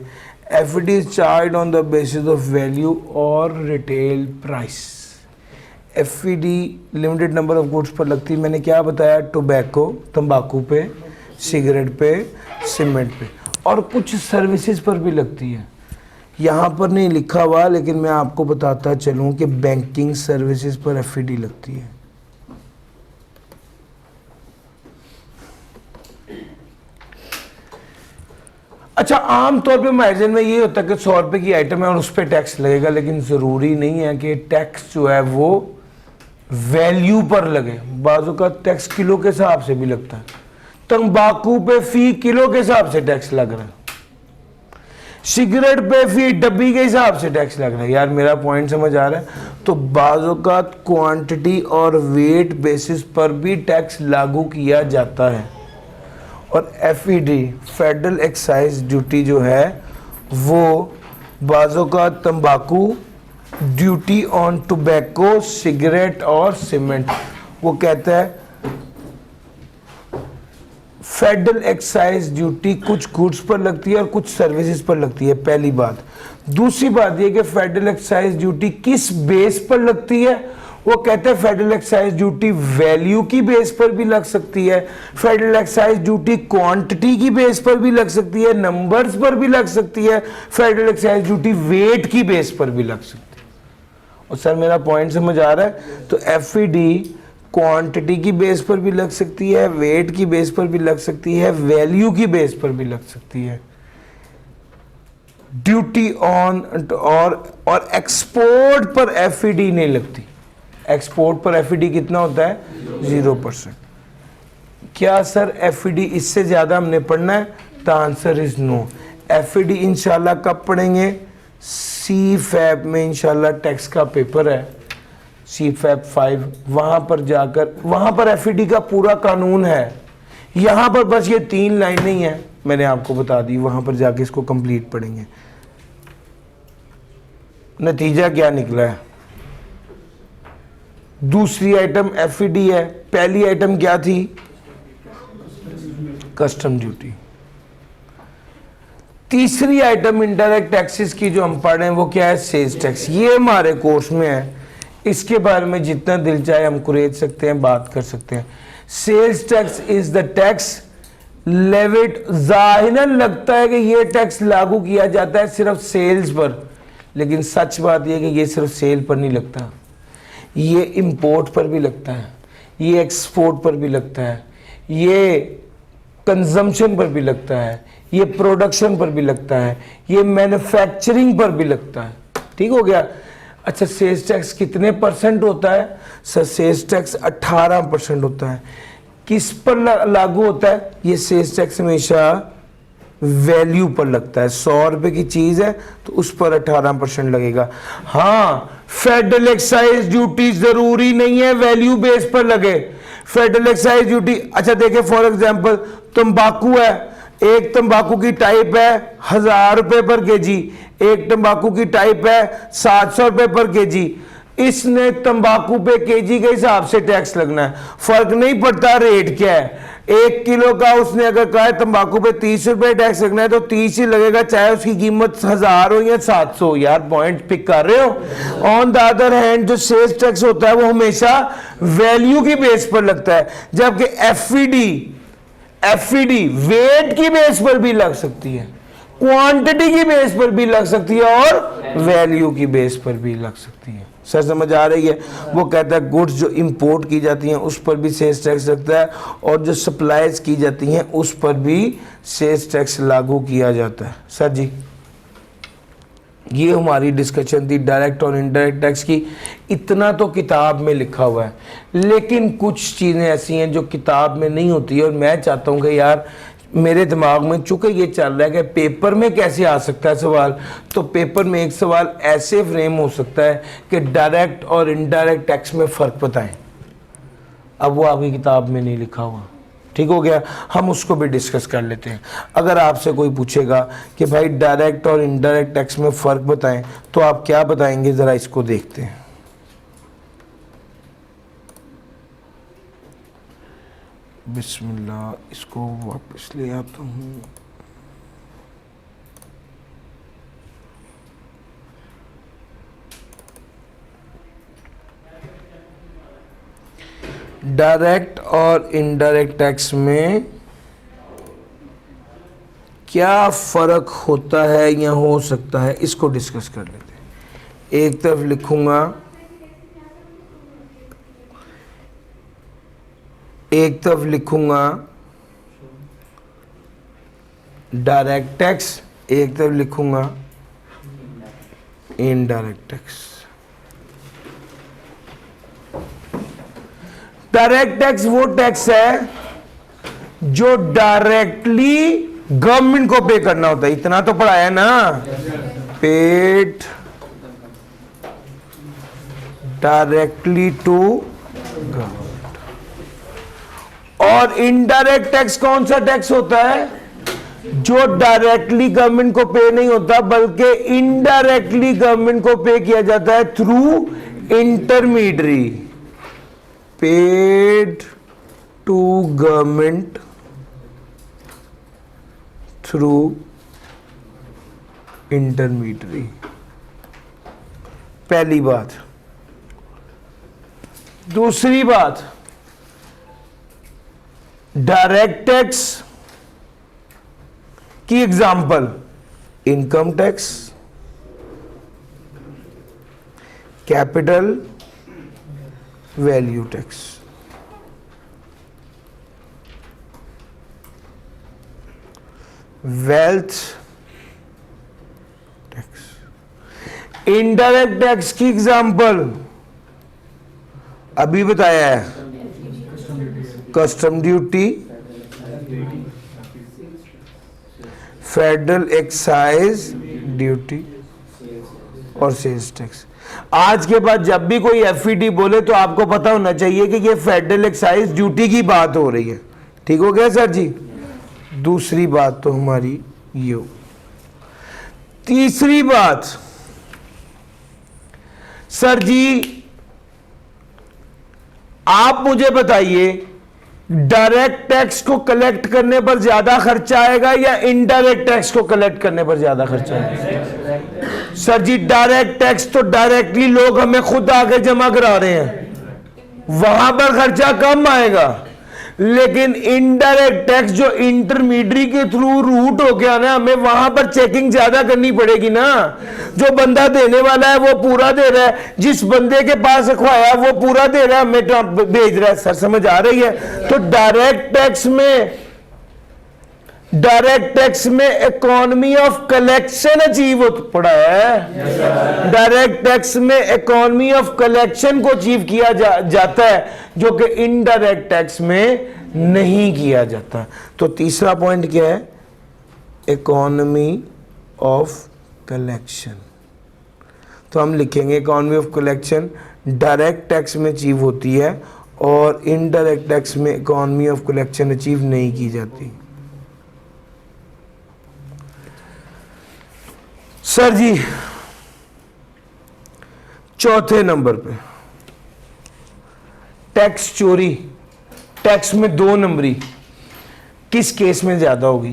FED is charged on the basis of value or retail price. FED limited number of goods पर लगती है, मैंने क्या बताया, tobacco तंबाकू पे, सिगरेट पे, सीमेंट पे और कुछ सर्विसेज पर भी लगती है। यहाँ पर नहीं लिखा हुआ लेकिन मैं आपको बताता चलूँ कि बैंकिंग सर्विसेज पर FED लगती है। अच्छा, आम तौर पे मार्जिन में ये होता है कि 100 रुपये की आइटम है और उस पर टैक्स लगेगा, लेकिन ज़रूरी नहीं है कि टैक्स जो है वो वैल्यू पर लगे। बाजू का टैक्स किलो के हिसाब से भी लगता है, तंबाकू पे फी किलो के हिसाब से टैक्स लग रहा है, सिगरेट पे फी डब्बी के हिसाब से टैक्स लग रहा है। यार मेरा पॉइंट समझ आ रहा है? तो बाजू का क्वांटिटी और वेट बेसिस पर भी टैक्स लागू किया जाता है। और FED फेडरल एक्साइज ड्यूटी जो है वो बाजू का तंबाकू, ड्यूटी ऑन टोबैको, सिगरेट और सीमेंट, वो कहता है फेडरल एक्साइज ड्यूटी कुछ गुड्स पर लगती है और कुछ सर्विसेज पर लगती है, पहली बात। दूसरी बात यह कि फेडरल एक्साइज ड्यूटी किस बेस पर लगती है, वो कहते हैं फेडरल एक्साइज ड्यूटी वैल्यू की बेस पर भी लग सकती है, फेडरल एक्साइज ड्यूटी क्वांटिटी की बेस पर भी लग सकती है, नंबर्स पर भी लग सकती है, फेडरल एक्साइज ड्यूटी वेट की बेस पर भी लग सकती है। और सर मेरा पॉइंट समझ आ रहा है? तो FED क्वांटिटी की बेस पर भी लग सकती है, वेट की बेस पर भी लग सकती है, वैल्यू की बेस पर भी लग सकती है। ड्यूटी ऑन और एक्सपोर्ट पर एफईडी नहीं लगती। एक्सपोर्ट पर एफईडी कितना होता है? 0%। क्या सर एफईडी इससे ज्यादा हमने पढ़ना है? The answer is no. FED इंशाल्लाह कब पढ़ेंगे? सी फैब में इंशाल्लाह टैक्स का पेपर है, सी फैब 5, वहां पर जाकर, वहां पर एफईडी का पूरा कानून है। यहां पर बस ये 3 लाइनें ही हैं, मैंने आपको बता दी, वहां पर जाके इसको कंप्लीट पढ़ेंगे। नतीजा क्या निकला है? दूसरी आइटम एफईडी है, पहली आइटम क्या थी? Custom duty. तीसरी आइटम इनडायरेक्ट टैक्सेस की जो हम पढ़ रहे हैं वो क्या है? Sales tax. ये हमारे कोर्स में है, इसके बारे में जितना दिल चाहे हम कुरेद सकते हैं, बात कर सकते हैं। Sales tax is the tax levied. जाहिरन लगता है कि ये टैक्स लागू किया जाता है सिर्फ सेल्स पर, लेकिन सच बात यह कि ये सिर्फ सेल पर नहीं लगता, ये इंपोर्ट पर भी लगता है, ये एक्सपोर्ट पर भी लगता है, ये कंजम्पशन पर भी लगता है, ये प्रोडक्शन पर भी लगता है, ये मैन्युफैक्चरिंग पर भी लगता है। ठीक हो गया? अच्छा, सेल्स टैक्स कितने % होता है? सर सेल्स टैक्स 18% होता है। किस पर लागू होता है? ये सेल्स टैक्स हमेशा वैल्यू पर लगता है। 100 रुपए की चीज है तो उस पर 18% लगेगा। हाँ, फेडरल एक्साइज ड्यूटी जरूरी नहीं है वैल्यू बेस पर लगे। फेडरल एक्साइज ड्यूटी, अच्छा देखिए फॉर एग्जांपल तंबाकू है, एक तंबाकू की टाइप है 1000 रुपए पर केजी, एक तंबाकू की टाइप है 700 रुपए पर केजी। इसने तंबाकू पे केजी के हिसाब से टैक्स लगना है, फर्क नहीं पड़ता रेट क्या है। 1 किलो का उसने अगर कहा है तंबाकू पे 30 रुपए टैक्स लगना है तो 30 ही लगेगा, चाहे उसकी कीमत 1000 हो या 700। यार पॉइंट पिक कर रहे हो। ऑन द अदर हैंड जो सेल्स टैक्स होता है वो हमेशा वैल्यू की बेस पर लगता है, जबकि एफईडी वेट की बेस पर भी लग सकती है, क्वांटिटी की बेस पर भी लग सकती है और वैल्यू की बेस पर भी लग सकती है। सर समझ आ रही है? वो कहता है गुड्स जो इंपोर्ट की जाती हैं उस पर भी सेल्स टैक्स लगता है और जो सप्लाईज की जाती हैं उस पर भी सेल्स टैक्स लागू किया जाता है। सर जी, ये हमारी डिस्कशन थी डायरेक्ट और इनडायरेक्ट टैक्स की। इतना तो किताब में लिखा हुआ है, लेकिन कुछ चीज़ें ऐसी हैं जो किताब में नहीं होती है और मैं चाहता हूँ कि यार मेरे दिमाग में चूंकि ये चल रहा है कि पेपर में कैसे आ सकता है सवाल, तो पेपर में एक सवाल ऐसे फ्रेम हो सकता है कि डायरेक्ट और इनडायरेक्ट टैक्स में फ़र्क बताएं। अब वो आपकी किताब में नहीं लिखा हुआ। ठीक हो गया? हम उसको भी डिस्कस कर लेते हैं। अगर आपसे कोई पूछेगा कि भाई डायरेक्ट और इनडायरेक्ट टैक्स में फ़र्क बताएं तो आप क्या बताएंगे? ज़रा इसको देखते हैं। बिस्मिल्लाह, इसको वापस ले आता हूँ। डायरेक्ट और इनडायरेक्ट टैक्स में क्या फ़र्क होता है या हो सकता है, इसको डिस्कस कर लेते हैं। एक तरफ लिखूंगा, एक तरफ लिखूंगा डायरेक्ट टैक्स, एक तरफ लिखूंगा इनडायरेक्ट टैक्स। डायरेक्ट टैक्स वो टैक्स है जो डायरेक्टली गवर्नमेंट को पे करना होता है। इतना तो पढ़ाया ना, पेड डायरेक्टली टू गवर्नमेंट। और इनडायरेक्ट टैक्स कौन सा टैक्स होता है? जो डायरेक्टली गवर्नमेंट को पे नहीं होता बल्कि इनडायरेक्टली गवर्नमेंट को पे किया जाता है through intermediary. Paid to government through intermediary. पहली बात। दूसरी बात, डायरेक्ट टैक्स की example income tax, capital value tax. Wealth indirect tax की एग्जांपल अभी बताया है, custom duty, federal excise duty और सेल्स टैक्स। आज के बाद जब भी कोई एफईडी बोले तो आपको पता होना चाहिए कि ये फेडरल एक्साइज ड्यूटी की बात हो रही है। ठीक हो गया सर जी? दूसरी बात तो हमारी ये हो। तीसरी बात, सर जी आप मुझे बताइए, डायरेक्ट टैक्स को कलेक्ट करने पर ज्यादा खर्चा आएगा या इनडायरेक्ट टैक्स को कलेक्ट करने पर ज्यादा खर्चा आएगा? सर जी डायरेक्ट टैक्स तो डायरेक्टली लोग हमें खुद आके जमा करा रहे हैं, वहां पर खर्चा कम आएगा। लेकिन इनडायरेक्ट टैक्स जो इंटरमीडियरी के थ्रू रूट हो गया ना, हमें वहां पर चेकिंग ज्यादा करनी पड़ेगी ना। जो बंदा देने वाला है वो पूरा दे रहा है, जिस बंदे के पास रखवाया वो पूरा दे रहा है, हमें भेज रहा है। सर समझ आ रही है? तो डायरेक्ट टैक्स में इकोनॉमी ऑफ कलेक्शन अचीव हो पड़ा है। डायरेक्ट टैक्स में इकोनॉमी ऑफ कलेक्शन को अचीव किया जाता है, जो कि इनडायरेक्ट टैक्स में नहीं किया जाता। तो तीसरा पॉइंट क्या है? Economy of collection. तो हम लिखेंगे economy of collection direct tax में अचीव होती है और इनडायरेक्ट टैक्स में इकोनॉमी ऑफ कलेक्शन अचीव नहीं की जाती। सर जी चौथे नंबर पे टैक्स चोरी, टैक्स में 2 नंबरी किस केस में ज्यादा होगी?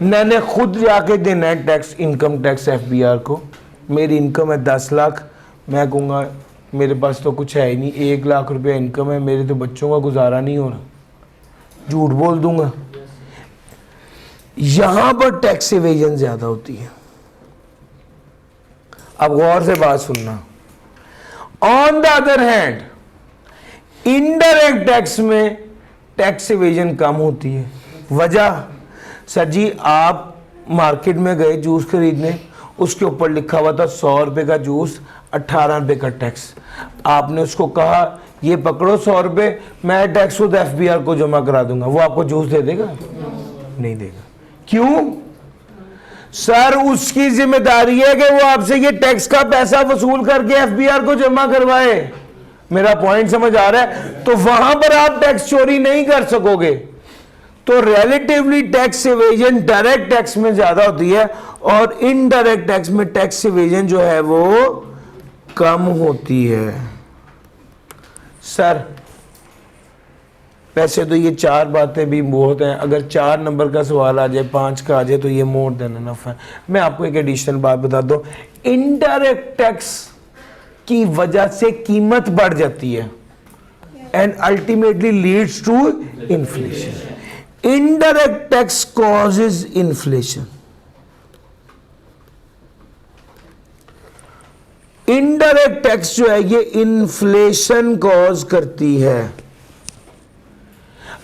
मैंने खुद जाके देना है टैक्स, इनकम टैक्स एफबीआर को। मेरी इनकम है 10 लाख, मैं कहूँगा मेरे पास तो कुछ है ही नहीं, 1 लाख रुपया इनकम है, मेरे तो बच्चों का गुजारा नहीं हो रहा, झूठ बोल दूंगा। यहां पर टैक्स इवेजन ज्यादा होती है। अब गौर से बात सुनना। On the other hand indirect tax में टैक्स इवेजन कम होती है। वजह, सर जी आप मार्केट में गए जूस खरीदने, उसके ऊपर लिखा हुआ था 100 रुपए का जूस, 18 रुपए का टैक्स। आपने उसको कहा ये पकड़ो 100 रुपए, मैं टैक्स खुद एफबीआर को जमा करा दूंगा, वो आपको जूस दे देगा? नहीं देगा। क्यों? सर उसकी जिम्मेदारी है कि वो आपसे ये टैक्स का पैसा वसूल करके एफबीआर को जमा करवाए। मेरा पॉइंट समझ आ रहा है? तो वहां पर आप टैक्स चोरी नहीं कर सकोगे। तो relatively tax evasion direct tax में ज्यादा होती है और इनडायरेक्ट टैक्स में टैक्स इवेजन जो है वो कम होती है। सर वैसे तो ये 4 बातें भी बहुत हैं, अगर 4 नंबर का सवाल आ जाए, 5 का आ जाए तो ये मोर देन इनफ है। मैं आपको एक एडिशनल बात बता दूं, इनडायरेक्ट टैक्स की वजह से कीमत बढ़ जाती है and ultimately leads to inflation. Indirect tax causes inflation. Indirect tax जो है ये इन्फ्लेशन कॉज करती है।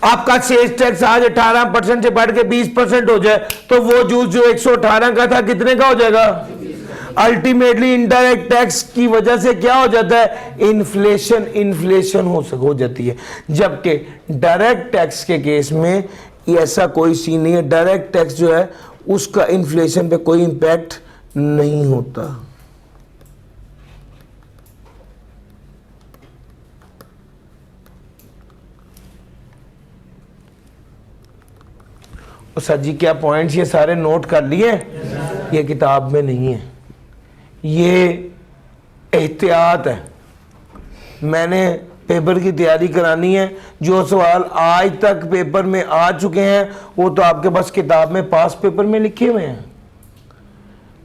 आपका सेल्स टैक्स आज 18% से बढ़ के 20% हो जाए तो वो जूस जो 118 का था कितने का हो जाएगा? अल्टीमेटली इनडायरेक्ट टैक्स की वजह से क्या हो जाता है? इन्फ्लेशन हो जाती है। जबकि डायरेक्ट टैक्स के केस में ऐसा कोई सीन नहीं है। डायरेक्ट टैक्स जो है उसका इन्फ्लेशन पे कोई इंपैक्ट नहीं होता। सर जी क्या पॉइंट्स ये सारे नोट कर लिए? ये किताब में नहीं है, ये एहतियात है। मैंने पेपर की तैयारी करानी है, जो सवाल आज तक पेपर में आ चुके हैं वो तो आपके पास किताब में पास पेपर में लिखे हुए हैं।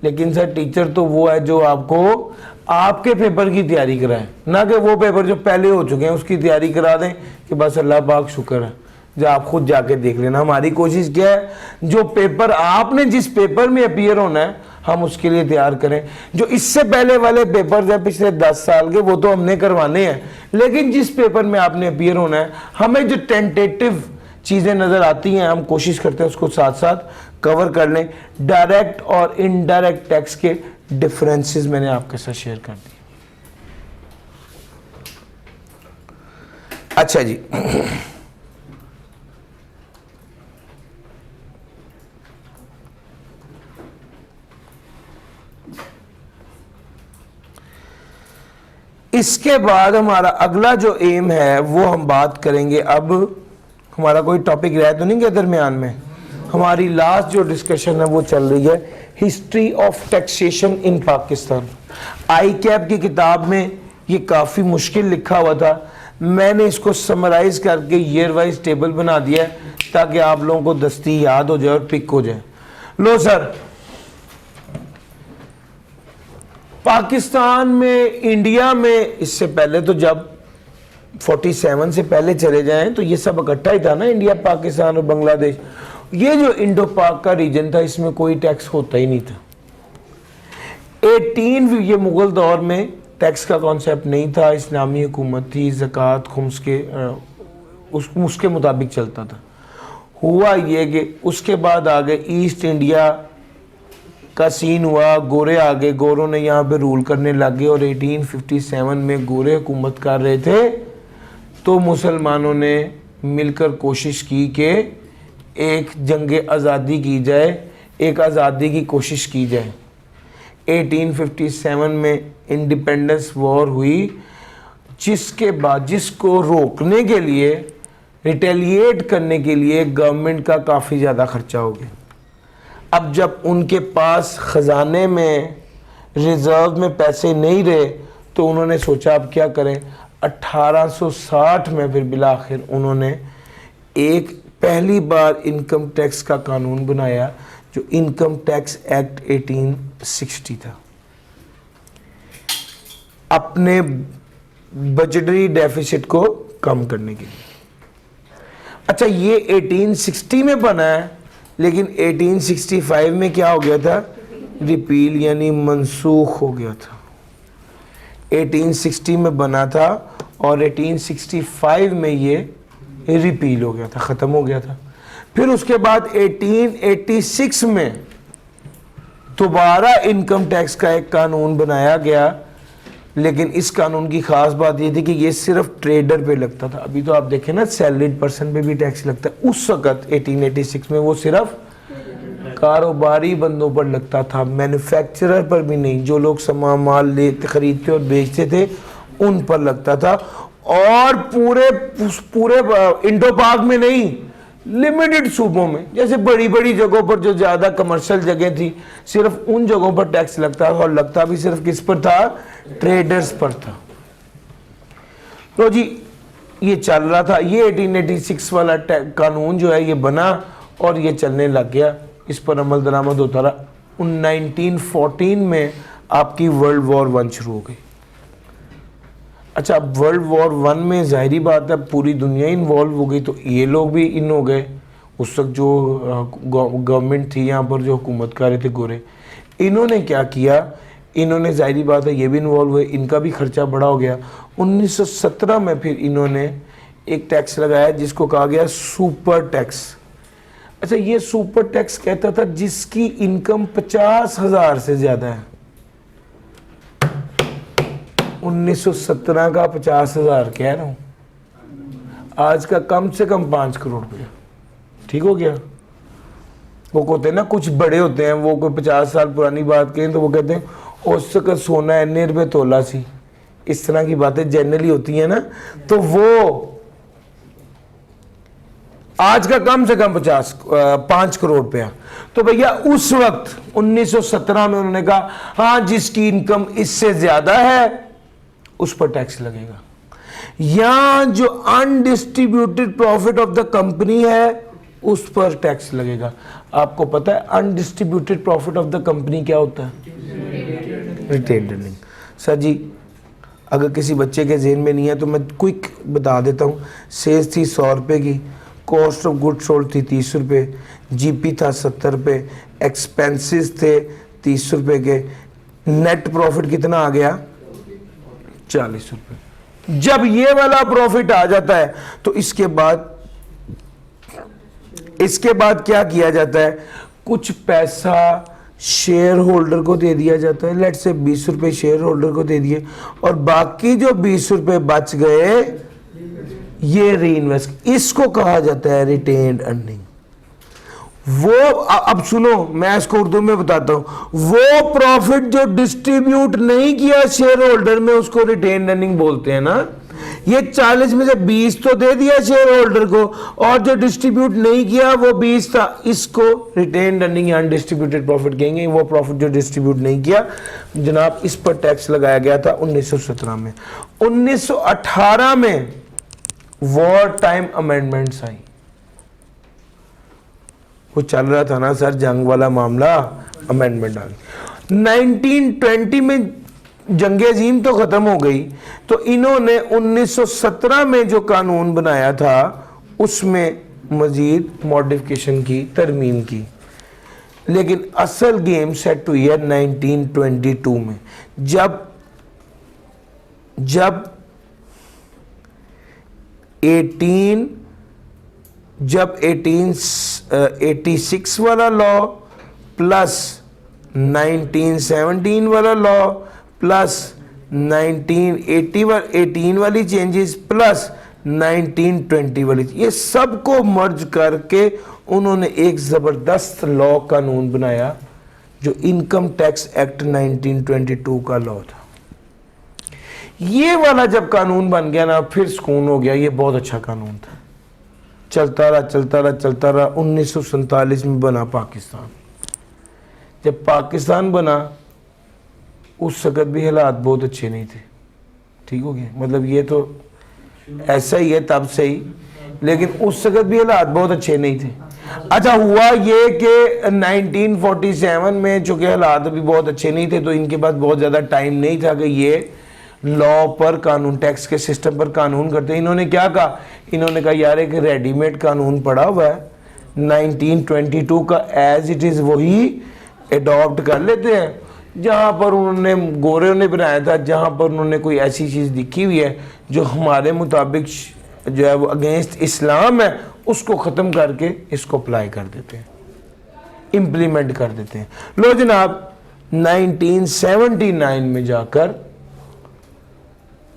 लेकिन सर टीचर तो वो है जो आपको आपके पेपर की तैयारी कराए, ना कि वो पेपर जो पहले हो चुके हैं उसकी तैयारी करा दें कि बस अल्लाह पाक शुक्र है, जो आप खुद जाके देख लेना। हमारी कोशिश क्या है, जो पेपर आपने जिस पेपर में अपीयर होना है हम उसके लिए तैयार करें। जो इससे पहले वाले पेपर हैं पिछले 10 साल के वो तो हमने करवाने हैं, लेकिन जिस पेपर में आपने अपीयर होना है हमें जो टेंटेटिव चीज़ें नज़र आती हैं हम कोशिश करते हैं उसको साथ साथ कवर कर लें। डायरेक्ट और इनडायरेक्ट टैक्स के डिफरेंसेस मैंने आपके साथ शेयर कर दिए। अच्छा जी, इसके बाद हमारा अगला जो एम है वो हम बात करेंगे। अब हमारा कोई टॉपिक रह तो नहीं गया दरमियान में? हमारी लास्ट जो डिस्कशन है वो चल रही है history of taxation in Pakistan. I cap की किताब में ये काफ़ी मुश्किल लिखा हुआ था, मैंने इसको समराइज करके ईयर वाइज टेबल बना दिया है ताकि आप लोगों को दस्ती याद हो जाए और पिक हो जाए। लो सर, पाकिस्तान में, इंडिया में, इससे पहले तो जब 47 से पहले चले जाएं तो ये सब इकट्ठा ही था ना, इंडिया, पाकिस्तान और बांग्लादेश। ये जो इंडो पाक का रीजन था इसमें कोई टैक्स होता ही नहीं था। 18 ये मुगल दौर में टैक्स का कॉन्सेप्ट नहीं था, इस्लामी हुकूमत थी, ज़कात खुम्स के उसके मुताबिक चलता था। हुआ ये कि उसके बाद आगे ईस्ट इंडिया का सीन हुआ, गोरे आ गए, गोरों ने यहाँ पे रूल करने लग गए और 1857 में गोरे हुकूमत कर रहे थे तो मुसलमानों ने मिलकर कोशिश की कि एक जंग आज़ादी की जाए, एक आज़ादी की कोशिश की जाए। 1857 में इंडिपेंडेंस वॉर हुई, जिसके बाद जिसको रोकने के लिए, रिटेलिएट करने के लिए गवर्नमेंट का काफ़ी ज़्यादा खर्चा हो गया। अब जब उनके पास ख़जाने में, रिज़र्व में पैसे नहीं रहे तो उन्होंने सोचा अब क्या करें। 1860 में फिर बिलाखिर उन्होंने एक पहली बार इनकम टैक्स का कानून बनाया जो इनकम टैक्स एक्ट 1860 था, अपने बजटरी डेफिसिट को कम करने के लिए। अच्छा, ये 1860 में बना है, लेकिन 1865 में क्या हो गया था? रिपील यानी मनसूख हो गया था। 1860 में बना था और 1865 में ये रिपील हो गया था, ख़त्म हो गया था। फिर उसके बाद 1886 में दोबारा इनकम टैक्स का एक कानून बनाया गया, लेकिन इस कानून की ख़ास बात ये थी कि ये सिर्फ ट्रेडर पे लगता था। अभी तो आप देखें ना, सैलरीड पर्सन पे भी टैक्स लगता है। उस वक़्त 1886 में वो सिर्फ कारोबारी बंदों पर लगता था, मैन्युफैक्चरर पर भी नहीं। जो लोग सामान माल लेते, खरीदते और बेचते थे उन पर लगता था। और पूरे इंडो पाक में नहीं, लिमिटेड सूबों में, जैसे बड़ी बड़ी जगहों पर जो ज़्यादा कमर्शियल जगह थी, सिर्फ उन जगहों पर टैक्स लगता था, और लगता भी सिर्फ किस पर था? ट्रेडर्स पर था। तो जी ये चल रहा था। ये 1886 वाला कानून जो है ये बना और ये चलने लग गया, इस पर अमल दरामद होता रहा। 1914 में आपकी वर्ल्ड वॉर 1 शुरू हो गई। अच्छा, अब वर्ल्ड वॉर 1 में जाहिर बात है पूरी दुनिया इन्वॉल्व हो गई, तो ये लोग भी इन हो गए। उस वक्त जो गवर्नमेंट थी यहाँ पर, जो हुकूमत कर रहे थे गोरे, इन्होंने क्या किया? इन्होंने जाहिर बात है ये भी इन्वॉल्व हुए, इनका भी खर्चा बड़ा हो गया। 1917 में फिर इन्होंने एक टैक्स लगाया जिसको कहा गया सुपर टैक्स। अच्छा, ये सुपर टैक्स कहता था जिसकी इनकम 50,000 से ज़्यादा है। 1917 का 50,000 कह रहा हूँ, आज का कम से कम 5 करोड़ रुपया। ठीक हो गया? वो कहते हैं ना, कुछ बड़े होते हैं, वो कोई 50 साल पुरानी बात कहें तो वो कहते हैं उस वक्त सोना इतने रुपये तोला सी। इस तरह की बातें जनरली होती हैं ना, तो वो आज का कम से कम 5 करोड़ रुपया। तो भैया उस वक्त 1917 में उन्होंने कहा हाँ, जिसकी इनकम इससे ज्यादा है उस पर टैक्स लगेगा, या जो undistributed profit of the company है उस पर टैक्स लगेगा। आपको पता है undistributed profit of the company क्या होता है? Retained earning. सर जी, अगर किसी बच्चे के जेहन में नहीं है तो मैं क्विक बता देता हूँ। सेल्स थी 100 रुपये की, कॉस्ट ऑफ गुड सोल्ड थी 30 रुपये, जीपी था 70 रुपये, एक्सपेंसेस थे 30 रुपये के, नेट प्रॉफिट कितना आ गया? 40 रुपये। जब ये वाला प्रॉफिट आ जाता है तो इसके बाद क्या किया जाता है? कुछ पैसा शेयर होल्डर को दे दिया जाता है, लेट से 20 रुपए शेयर होल्डर को दे दिए, और बाकी जो 20 रुपए बच गए ये री इन्वेस्ट, इसको कहा जाता है रिटेन्ड अर्निंग। वो अब सुनो, मैं इसको उर्दू में बताता हूं, वो प्रॉफिट जो डिस्ट्रीब्यूट नहीं किया शेयर होल्डर में उसको रिटेन्ड अर्निंग बोलते हैं ना। ये 40 में से 20 तो दे दिया शेयर होल्डर को, और जो डिस्ट्रीब्यूट नहीं किया वो 20 था, इसको रिटेन्ड अर्निंग या अनडिस्ट्रीब्यूटेड प्रॉफिट कहेंगे। वो प्रॉफिट जो डिस्ट्रीब्यूट नहीं किया जनाब, इस पर टैक्स लगाया गया था 1917 में। 1918 में वॉर टाइम अमेंडमेंट्स आई, वो चल रहा था ना सर जंग वाला मामला, अमेंडमेंट आ गई। 1920 में जंग अजीम तो खत्म हो गई, तो इन्होंने 1917 में जो कानून बनाया था उसमें मजीद मॉडिफिकेशन की, तरमीम की। लेकिन असल गेम सेट हुई है 1922 में, जब 1886 वाला लॉ प्लस 1917 वाला लॉ प्लस 1918 वाली चेंजेस प्लस 1920 वाली, ये सबको मर्ज करके उन्होंने एक ज़बरदस्त लॉ कानून बनाया जो इनकम टैक्स एक्ट 1922 का लॉ था। ये वाला जब कानून बन गया ना, फिर सुकून हो गया। ये बहुत अच्छा कानून था, चलता रहा। 1947 में बना पाकिस्तान। जब पाकिस्तान बना उस वक़्त भी हालात बहुत अच्छे नहीं थे, ठीक हो गया, मतलब ये तो ऐसा ही है तब से ही, लेकिन उस वक़्त भी हालात बहुत अच्छे नहीं थे। अच्छा, हुआ ये कि 1947 में चूँकि हालात भी बहुत अच्छे नहीं थे, तो इनके पास बहुत ज़्यादा टाइम नहीं था कि ये लॉ पर कानून, टैक्स के सिस्टम पर कानून करते। इन्होंने क्या कहा, इन्होंने कहा यार एक रेडीमेड कानून पड़ा हुआ है 1922 का, एज इट इज़ वही एडॉप्ट कर लेते हैं। जहाँ पर उन्होंने गोरे ने बनाया था, जहाँ पर उन्होंने कोई ऐसी चीज़ दिखी हुई है जो हमारे मुताबिक जो है वो अगेंस्ट इस्लाम है, उसको ख़त्म करके इसको अप्लाई कर देते हैं, इम्प्लीमेंट कर देते हैं। लो जनाब, 1979 में जाकर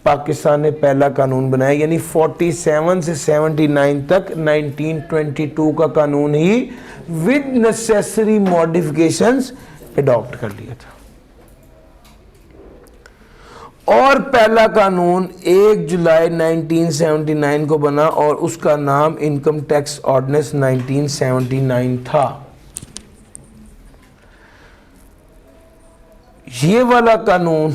पाकिस्तान ने पहला कानून बनाया, यानी 47 से 79 तक 1922 का कानून ही विद नेसेसरी मॉडिफिकेशंस एडॉप्ट कर लिया था। और पहला कानून 1 जुलाई 1979 को बना और उसका नाम इनकम टैक्स ऑर्डिनेंस 1979 था। ये वाला कानून,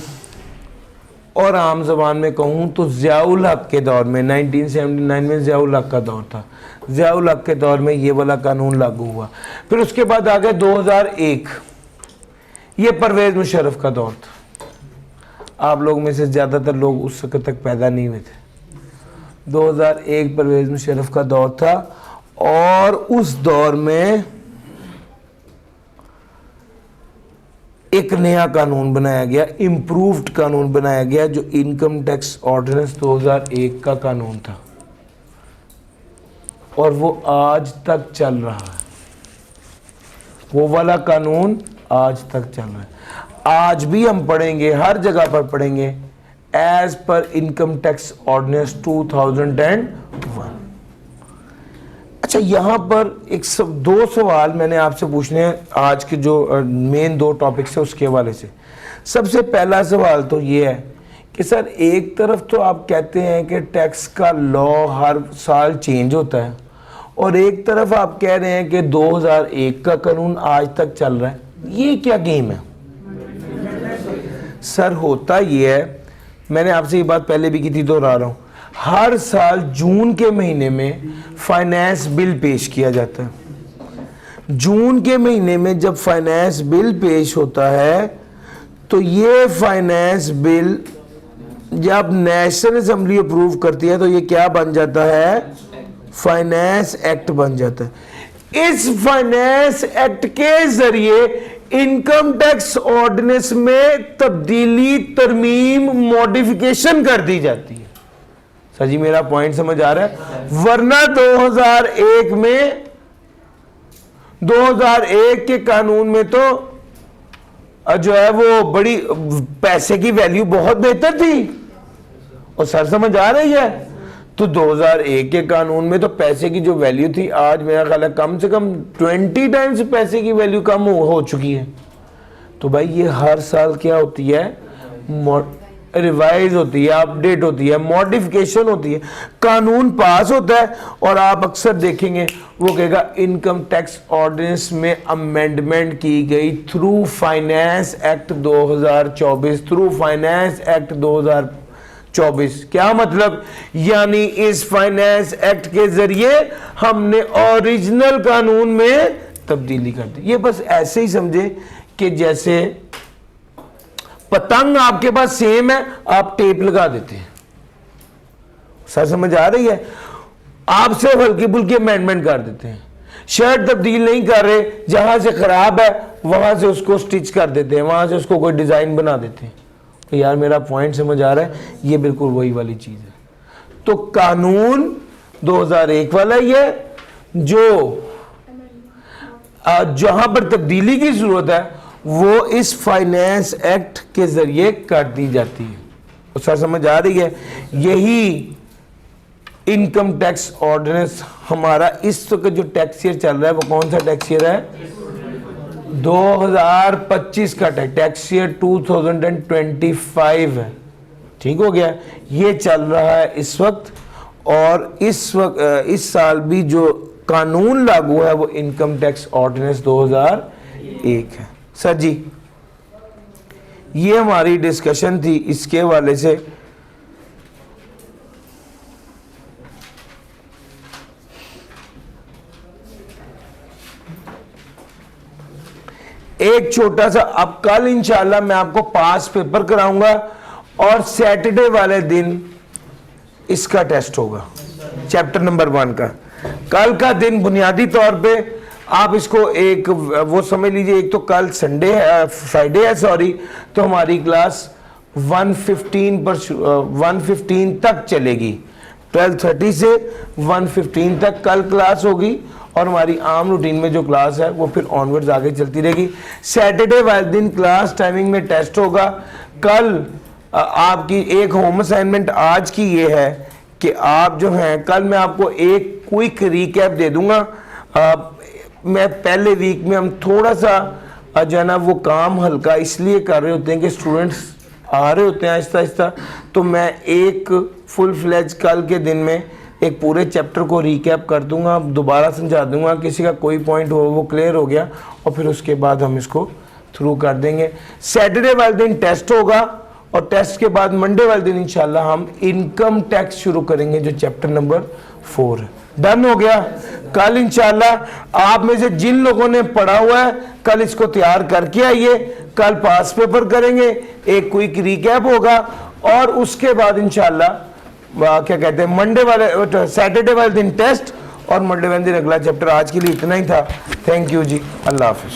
और आम जबान में कहूँ तो ज़ियाउल हक के दौर में, 1979 में ज़ियाउल हक का दौर था, ज़ियाउल हक के दौर में ये वाला कानून लागू हुआ। फिर उसके बाद आ गया 2001, ये परवेज़ मुशर्रफ का दौर था। आप लोग में से ज़्यादातर लोग उस वक्त तक पैदा नहीं हुए थे। 2001 परवेज़ मुशर्रफ का दौर था, और उस दौर में एक नया कानून बनाया गया, इम्प्रूव्ड कानून बनाया गया, जो इनकम टैक्स ऑर्डिनेंस 2001 का कानून था, और वो आज तक चल रहा है। वो वाला कानून आज तक चल रहा है। आज भी हम पढ़ेंगे, हर जगह पर पढ़ेंगे, as per income tax ordinance 2001। अच्छा, यहाँ पर दो सवाल मैंने आपसे पूछने हैं, आज के जो मेन 2 टॉपिक्स है उसके हवाले से। सबसे पहला सवाल तो ये है कि सर, एक तरफ तो आप कहते हैं कि टैक्स का लॉ हर साल चेंज होता है, और एक तरफ आप कह रहे हैं कि 2001 का कानून आज तक चल रहा है, ये क्या गेम है? सर, होता ये है, मैंने आपसे ये बात पहले भी की थी, दोहरा रहा हूँ, हर साल जून के महीने में फाइनेंस बिल पेश किया जाता है। जून के महीने में जब फाइनेंस बिल पेश होता है, तो ये फाइनेंस बिल जब नेशनल असेंबली अप्रूव करती है तो ये क्या बन जाता है? फाइनेंस एक्ट बन जाता है। इस फाइनेंस एक्ट के जरिए इनकम टैक्स ऑर्डिनेंस में तब्दीली, तरमीम, मॉडिफिकेशन कर दी जाती है। सर जी, मेरा पॉइंट समझ आ रहा है? वरना 2001 के कानून में तो जो है वो बड़ी पैसे की वैल्यू बहुत बेहतर थी। और सर समझ आ रही है? तो 2001 के कानून में तो पैसे की जो वैल्यू थी, आज मेरा ख्याल है कम से कम 20 टाइम्स पैसे की वैल्यू कम हो चुकी है। तो भाई ये हर साल क्या होती है, रिवाइज होती है, अपडेट होती है, मॉडिफिकेशन होती है। कानून पास होता है और आप अक्सर देखेंगे वो कहेगा इनकम टैक्स ऑर्डिनेंस में अमेंडमेंट की गई through finance act 2024, through finance act 2024। क्या मतलब? यानी इस फाइनेंस एक्ट के जरिए हमने ओरिजिनल कानून में तब्दीली कर दी। ये बस ऐसे ही समझे कि जैसे पतंग आपके पास सेम है, आप टेप लगा देते हैं। सर समझ आ रही है? आप सिर्फ हल्की फुल्की अमेंडमेंट कर देते हैं, शर्ट तब्दील नहीं कर रहे, जहां से खराब है वहां से उसको स्टिच कर देते हैं, वहां से उसको कोई डिजाइन बना देते हैं। तो यार मेरा पॉइंट समझ आ रहा है? ये बिल्कुल वही वाली चीज है। तो कानून 2001 वाला ही है, जो जहां पर तब्दीली की जरूरत है वो इस फाइनेंस एक्ट के जरिए कर दी जाती है। और सर समझ आ रही है? यही इनकम टैक्स ऑर्डिनेंस हमारा इस वक्त जो टैक्स ईयर चल रहा है वो कौन सा टैक्स ईयर है? 2025 का टैक्स ईयर 2025 है। ठीक हो गया? ये चल रहा है इस वक्त। और इस वक्त इस साल भी जो कानून लागू है वो इनकम टैक्स ऑर्डिनेंस 2001 है। सर जी, ये हमारी डिस्कशन थी इसके हवाले से। एक छोटा सा, अब कल इंशाल्लाह मैं आपको पास पेपर कराऊंगा और सैटरडे वाले दिन इसका टेस्ट होगा, चैप्टर नंबर 1 का। कल का दिन बुनियादी तौर पे आप इसको एक वो समझ लीजिए, एक तो कल संडे है, फ्राइडे है सॉरी, तो हमारी क्लास 1:15 तक चलेगी। 12:30 से 1:15 तक कल क्लास होगी और हमारी आम रूटीन में जो क्लास है वो फिर ऑनवर्ड्स आगे चलती रहेगी। सैटरडे वाले दिन क्लास टाइमिंग में टेस्ट होगा। कल आपकी एक होम असाइनमेंट आज की ये है कि आप जो हैं, कल मैं आपको एक क्विक रिकैप दे दूंगा। मैं पहले वीक में हम थोड़ा सा जो है ना वो काम हल्का इसलिए कर रहे होते हैं कि स्टूडेंट्स आ रहे होते हैं आहिस्ता आहिस्ता, तो मैं एक फुल फ्लेज कल के दिन में एक पूरे चैप्टर को रिकैप कर दूंगा, दोबारा समझा दूंगा, किसी का कोई पॉइंट हो वो क्लियर हो गया और फिर उसके बाद हम इसको थ्रू कर देंगे। सैटरडे वाले दिन टेस्ट होगा और टेस्ट के बाद मंडे वाले दिन इंशाल्लाह हम इनकम टैक्स शुरू करेंगे जो चैप्टर नंबर 4 है। डन हो गया? कल इंशाल्लाह आप में से जिन लोगों ने पढ़ा हुआ है कल इसको तैयार करके आइए। कल पास पेपर करेंगे, एक क्विक रिकैप होगा और उसके बाद इंशाल्लाह क्या कहते हैं सैटरडे वाले दिन टेस्ट और मंडे वाले दिन अगला चैप्टर। आज के लिए इतना ही था। थैंक यू जी, अल्लाह हाफिज।